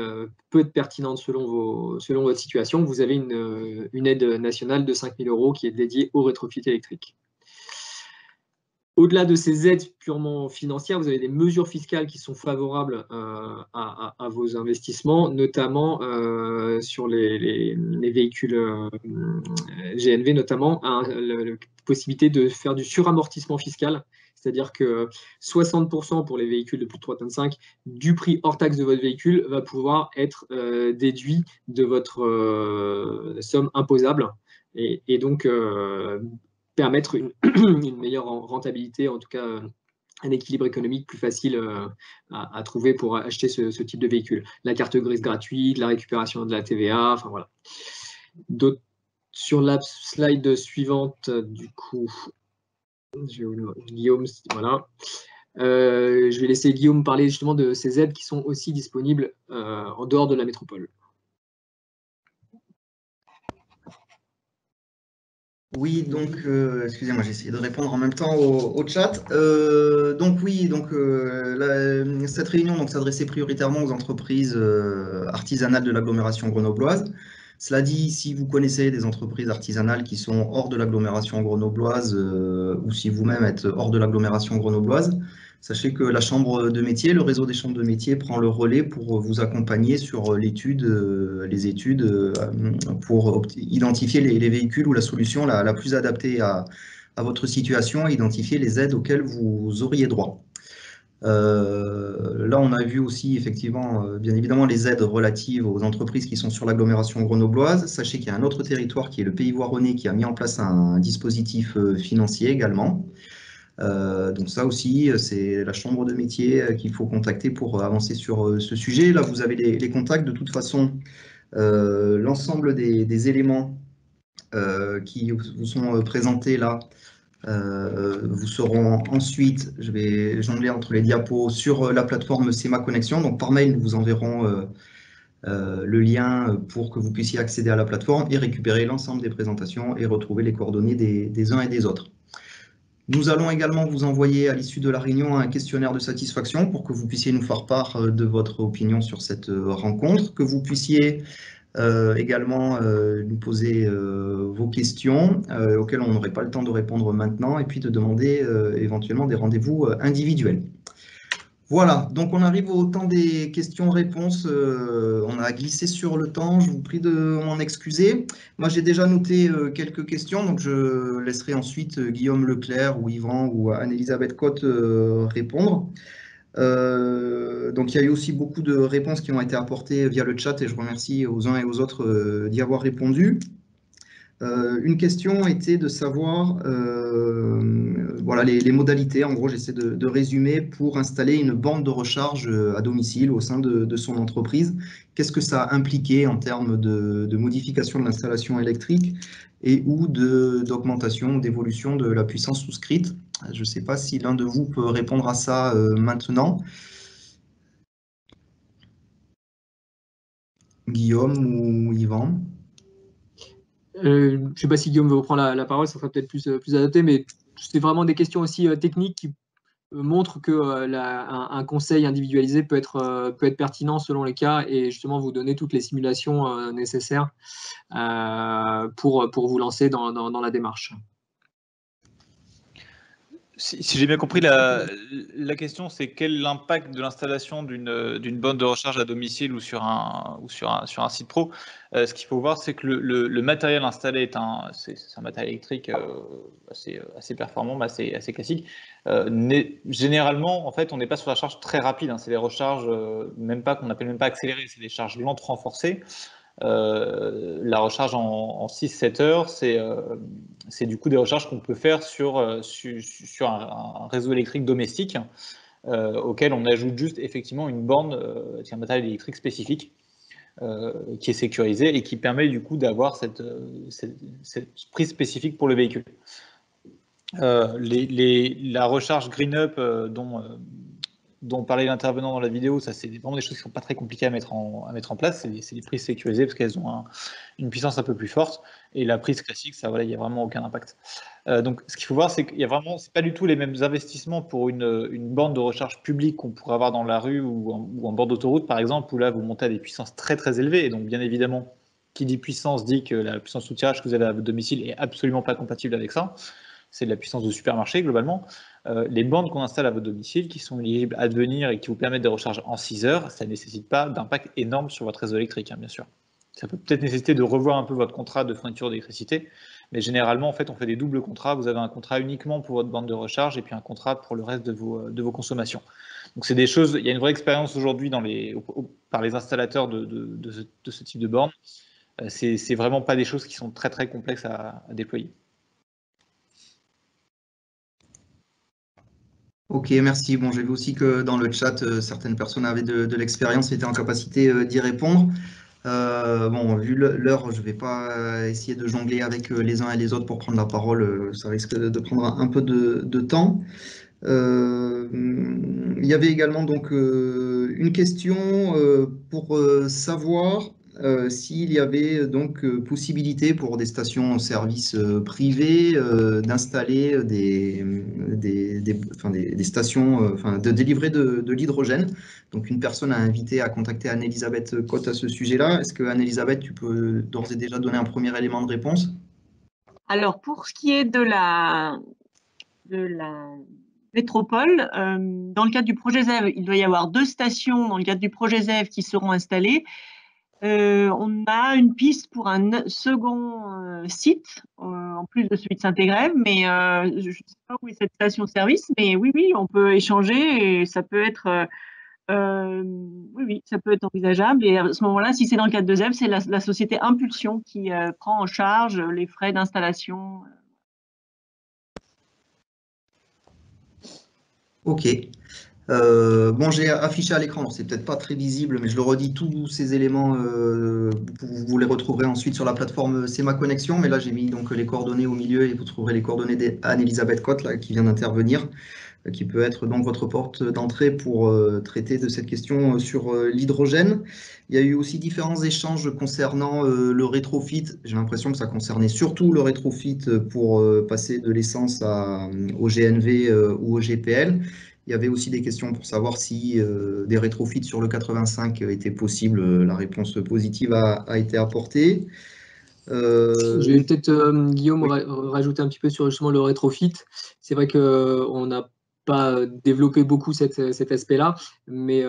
peut être pertinente selon votre situation. Vous avez une aide nationale de 5 000 € qui est dédiée au rétrofit électrique. Au-delà de ces aides purement financières, vous avez des mesures fiscales qui sont favorables à vos investissements, notamment sur les véhicules GNV, notamment, la possibilité de faire du suramortissement fiscal. C'est-à-dire que 60% pour les véhicules de plus de 3,5 tonnes du prix hors taxe de votre véhicule va pouvoir être déduit de votre somme imposable et donc permettre une meilleure rentabilité, en tout cas un équilibre économique plus facile à trouver pour acheter ce type de véhicule. La carte grise gratuite, la récupération de la TVA, enfin voilà. Sur la slide suivante, du coup, Guillaume, voilà. Je vais laisser Guillaume parler justement de ces aides qui sont aussi disponibles en dehors de la métropole. Oui, donc, excusez-moi, j'ai essayé de répondre en même temps au chat. Cette réunion s'adressait prioritairement aux entreprises artisanales de l'agglomération grenobloise. Cela dit, si vous connaissez des entreprises artisanales qui sont hors de l'agglomération grenobloise ou si vous-même êtes hors de l'agglomération grenobloise, sachez que la chambre de métier, le réseau des chambres de métier prend le relais pour vous accompagner sur les études pour identifier les véhicules ou la solution la plus adaptée à votre situation et identifier les aides auxquelles vous auriez droit. Là, on a vu aussi effectivement, bien évidemment, les aides relatives aux entreprises qui sont sur l'agglomération grenobloise. Sachez qu'il y a un autre territoire qui est le Pays Voironnais qui a mis en place un dispositif financier également. Donc ça aussi, c'est la chambre de métier qu'il faut contacter pour avancer sur ce sujet. Là, vous avez les contacts. De toute façon, l'ensemble des éléments qui vous sont présentés là, vous seront ensuite, je vais jongler entre les diapos, sur la plateforme CEMA Connexion. Donc par mail, nous vous enverrons le lien pour que vous puissiez accéder à la plateforme et récupérer l'ensemble des présentations et retrouver les coordonnées des uns et des autres. Nous allons également vous envoyer à l'issue de la réunion un questionnaire de satisfaction pour que vous puissiez nous faire part de votre opinion sur cette rencontre, que vous puissiez également nous poser vos questions auxquelles on n'aurait pas le temps de répondre maintenant et puis de demander éventuellement des rendez-vous individuels. Voilà, donc on arrive au temps des questions-réponses. On a glissé sur le temps, je vous prie de m'en excuser. Moi, j'ai déjà noté quelques questions, donc je laisserai ensuite Guillaume Leclerc ou Yvan ou Anne-Elisabeth Cotte répondre. Donc, il y a eu aussi beaucoup de réponses qui ont été apportées via le chat et je remercie aux uns et aux autres d'y avoir répondu. Une question était de savoir voilà, les modalités. En gros, j'essaie de résumer pour installer une borne de recharge à domicile au sein de son entreprise. Qu'est-ce que ça a impliqué en termes de modification de l'installation électrique et ou d'augmentation, d'évolution de la puissance souscrite? Je ne sais pas si l'un de vous peut répondre à ça maintenant. Guillaume ou Yvan? Je ne sais pas si Guillaume veut reprendre la parole, ça sera peut-être plus adapté, mais c'est vraiment des questions aussi techniques qui montrent que un conseil individualisé peut être pertinent selon les cas et justement vous donner toutes les simulations nécessaires pour vous lancer dans la démarche. Si j'ai bien compris, la question, c'est quel est l'impact de l'installation d'une borne de recharge à domicile ou sur un site pro. Ce qu'il faut voir, c'est que le matériel installé c'est un matériel électrique assez performant, assez classique. Généralement, en fait, on n'est pas sur la charge très rapide. C'est des recharges qu'on n'appelle même pas accélérées, c'est des charges lentes renforcées. La recharge en 6-7 heures, c'est du coup des recharges qu'on peut faire sur un réseau électrique domestique auquel on ajoute juste effectivement une borne, un matériel électrique spécifique qui est sécurisé et qui permet du coup d'avoir cette prise spécifique pour le véhicule. La recharge GreenUp dont parlait l'intervenant dans la vidéo, ça c'est vraiment des choses qui ne sont pas très compliquées à mettre en place. C'est des prises sécurisées parce qu'elles ont une puissance un peu plus forte. Et la prise classique, ça, voilà, il n'y a vraiment aucun impact. Donc, ce qu'il faut voir, c'est qu'il y a vraiment, c'est pas du tout les mêmes investissements pour une borne de recharge publique qu'on pourrait avoir dans la rue ou en bord d'autoroute, par exemple, où là, vous montez à des puissances très très élevées. Et donc, bien évidemment, qui dit puissance dit que la puissance sous-tirage que vous avez à votre domicile est absolument pas compatible avec ça. C'est de la puissance de supermarché globalement. Les bornes qu'on installe à votre domicile, qui sont éligibles à devenir et qui vous permettent des recharges en 6 heures, ça ne nécessite pas d'impact énorme sur votre réseau électrique, bien sûr. Ça peut peut-être nécessiter de revoir un peu votre contrat de fourniture d'électricité, mais généralement, en fait, on fait des doubles contrats. Vous avez un contrat uniquement pour votre borne de recharge et puis un contrat pour le reste de vos consommations. Donc, c'est des choses, il y a une vraie expérience aujourd'hui par les installateurs de ce type de borne. C'est vraiment pas des choses qui sont très, très complexes à déployer. Ok, merci. Bon, j'ai vu aussi que dans le chat, certaines personnes avaient de l'expérience et étaient en capacité d'y répondre. Bon, vu l'heure, je ne vais pas essayer de jongler avec les uns et les autres pour prendre la parole. Ça risque de prendre un peu de temps. Il y avait également donc une question pour savoir s'il y avait donc possibilité pour des stations-service privées d'installer des stations, de délivrer de l'hydrogène. Donc une personne a invité à contacter Anne-Elisabeth Cotte à ce sujet-là. Est-ce que Anne-Elisabeth, tu peux d'ores et déjà donner un premier élément de réponse? Alors, pour ce qui est de la métropole, dans le cadre du projet ZEV, il doit y avoir 2 stations dans le cadre du projet ZEV qui seront installées. On a une piste pour un second site, en plus de celui de Saint-Égrève, mais je ne sais pas où est cette station-service, mais oui, on peut échanger et ça peut être, oui, ça peut être envisageable. Et à ce moment-là, si c'est dans le cadre de ZEV, c'est la société Impulsion qui prend en charge les frais d'installation. Ok. Bon, j'ai affiché à l'écran, c'est peut-être pas très visible, mais je le redis, tous ces éléments, vous les retrouverez ensuite sur la plateforme C'est ma connexion, mais là j'ai mis donc les coordonnées au milieu et vous trouverez les coordonnées d'Anne-Elisabeth Cotte, là, qui vient d'intervenir, qui peut être donc votre porte d'entrée pour traiter de cette question sur l'hydrogène. Il y a eu aussi différents échanges concernant le rétrofit. J'ai l'impression que ça concernait surtout le rétrofit pour passer de l'essence au GNV ou au GPL. Il y avait aussi des questions pour savoir si des rétrofits sur le 85 étaient possibles. La réponse positive a été apportée. Je vais peut-être, Guillaume, oui. rajouter un petit peu sur justement le rétrofit. C'est vrai qu'on n'a pas développé beaucoup cet aspect-là, mais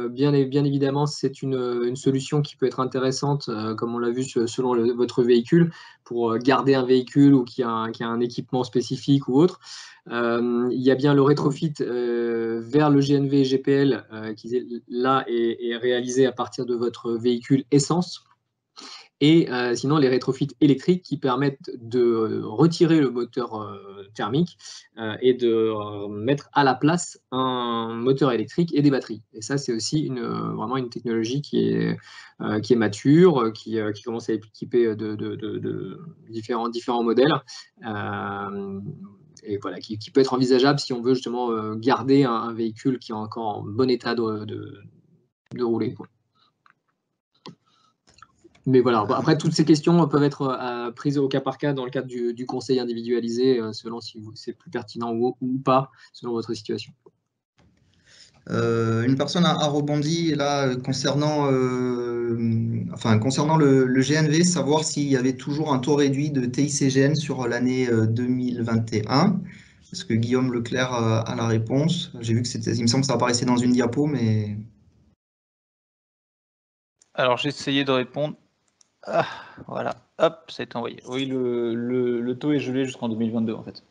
bien évidemment, c'est une solution qui peut être intéressante, comme on l'a vu selon votre véhicule, pour garder un véhicule ou qui a un équipement spécifique ou autre. Il y a bien le rétrofit vers le GNV et GPL qui, là, est réalisé à partir de votre véhicule essence. Et sinon, les rétrofits électriques qui permettent de retirer le moteur thermique et de mettre à la place un moteur électrique et des batteries. Et ça, c'est aussi vraiment une technologie qui est mature, qui commence à être équipée de différents modèles. Et voilà, qui peut être envisageable si on veut justement garder un véhicule qui est encore en bon état de rouler, quoi. Mais voilà, après, toutes ces questions peuvent être prises au cas par cas dans le cadre du conseil individualisé, selon si c'est plus pertinent ou pas, selon votre situation. Une personne a rebondi là concernant le GNV, savoir s'il y avait toujours un taux réduit de TICGN sur l'année 2021. Est-ce que Guillaume Leclerc a la réponse? J'ai vu que il me semble que ça apparaissait dans une diapo, mais... Alors, j'ai essayé de répondre. Ah, voilà, hop, ça a été envoyé. Oui, le taux est gelé jusqu'en 2022, en fait.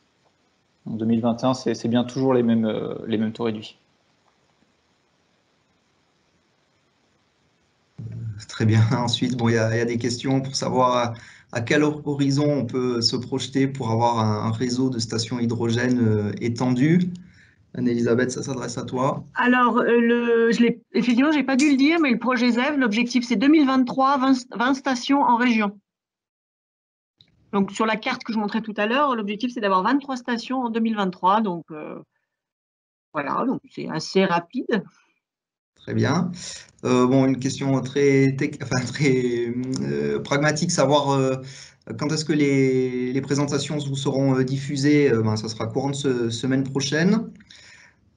En 2021, c'est bien toujours les mêmes taux réduits. Très bien. Ensuite, bon, il y a des questions pour savoir à quel horizon on peut se projeter pour avoir un réseau de stations hydrogène étendu. Anne-Elisabeth, ça s'adresse à toi. Alors, effectivement, je n'ai pas dû le dire, mais le projet ZEV, l'objectif, c'est 2023, 20 stations en région. Donc, sur la carte que je montrais tout à l'heure, l'objectif, c'est d'avoir 23 stations en 2023. Donc, voilà, donc c'est assez rapide. Très bien. Bon, une question très pragmatique, savoir quand est-ce que les présentations vous seront diffusées. Ça sera courant de semaine prochaine.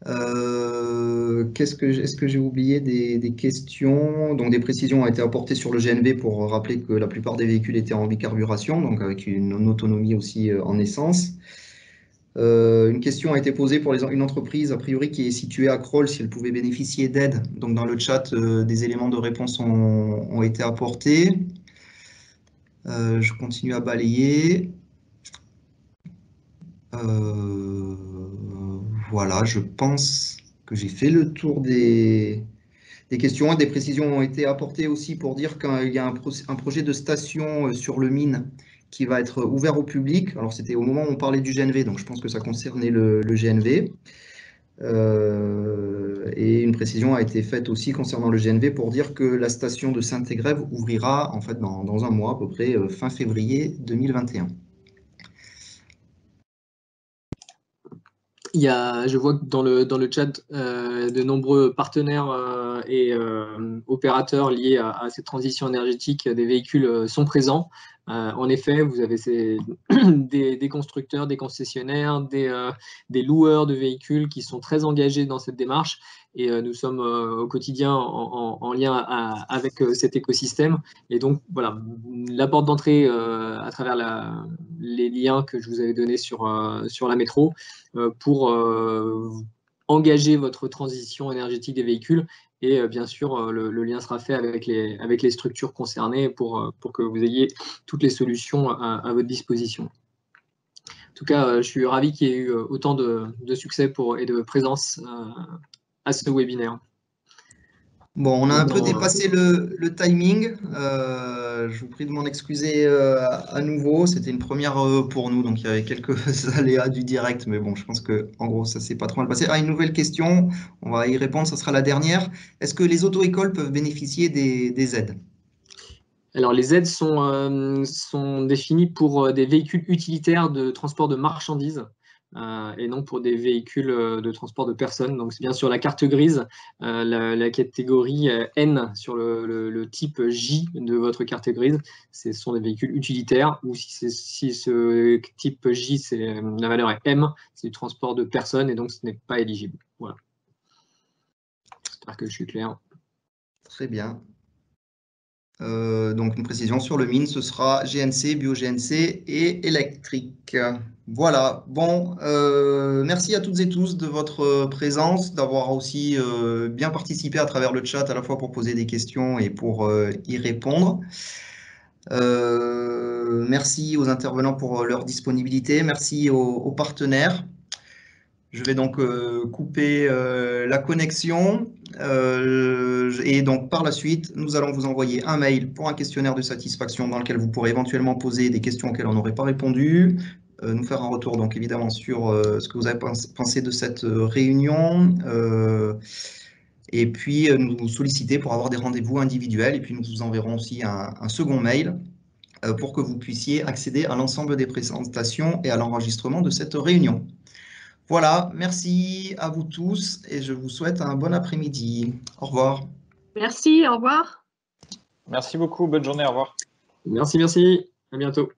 Est-ce que j'ai oublié des questions? Donc, des précisions ont été apportées sur le GNV pour rappeler que la plupart des véhicules étaient en bicarburation, donc avec une autonomie aussi en essence. Une question a été posée pour une entreprise, a priori, qui est située à Crolles, si elle pouvait bénéficier d'aide. Donc, dans le chat, des éléments de réponse ont été apportés. Je continue à balayer. Voilà, je pense que j'ai fait le tour des questions. Des précisions ont été apportées aussi pour dire qu'il y a un projet de station sur le Mine qui va être ouvert au public. Alors, c'était au moment où on parlait du GNV, donc je pense que ça concernait le GNV. Et une précision a été faite aussi concernant le GNV pour dire que la station de Saint-Égrève ouvrira en fait dans un mois, à peu près fin février 2021. Je vois que dans le chat, de nombreux partenaires et opérateurs liés à cette transition énergétique des véhicules sont présents. En effet, vous avez des constructeurs, des concessionnaires, des loueurs de véhicules qui sont très engagés dans cette démarche. Et nous sommes au quotidien en lien avec cet écosystème. Et donc, voilà, la porte d'entrée à travers les liens que je vous avais donnés sur la métro pour engager votre transition énergétique des véhicules. Et bien sûr, le lien sera fait avec les structures concernées pour que vous ayez toutes les solutions à votre disposition. En tout cas, je suis ravi qu'il y ait eu autant de succès et de présence à ce webinaire. Bon, on a un peu dépassé le timing. Je vous prie de m'en excuser à nouveau. C'était une première pour nous, donc il y avait quelques aléas du direct, mais bon, je pense que en gros, ça s'est pas trop mal passé. Une nouvelle question, on va y répondre, ça sera la dernière. Est-ce que les auto-écoles peuvent bénéficier des aides? Alors, les aides sont définies pour des véhicules utilitaires de transport de marchandises. Et non pour des véhicules de transport de personnes. Donc, c'est bien sur la carte grise, la catégorie N sur le type J de votre carte grise. Ce sont des véhicules utilitaires, ou si ce type J, la valeur est M, c'est du transport de personnes, et donc ce n'est pas éligible. Voilà. J'espère que je suis clair. Très bien. Donc, une précision sur le mine, ce sera GNC, bio-GNC et électrique. Voilà. Bon, merci à toutes et tous de votre présence, d'avoir aussi bien participé à travers le chat, à la fois pour poser des questions et pour y répondre. Merci aux intervenants pour leur disponibilité. Merci aux partenaires. Je vais donc couper la connexion. Et donc, par la suite, nous allons vous envoyer un mail pour un questionnaire de satisfaction dans lequel vous pourrez éventuellement poser des questions auxquelles on n'aurait pas répondu, nous faire un retour, donc évidemment, sur ce que vous avez pensé de cette réunion, et puis nous solliciter pour avoir des rendez-vous individuels. Et puis, nous vous enverrons aussi un second mail pour que vous puissiez accéder à l'ensemble des présentations et à l'enregistrement de cette réunion. Voilà, merci à vous tous et je vous souhaite un bon après-midi. Au revoir. Merci, au revoir. Merci beaucoup, bonne journée, au revoir. Merci, merci. À bientôt.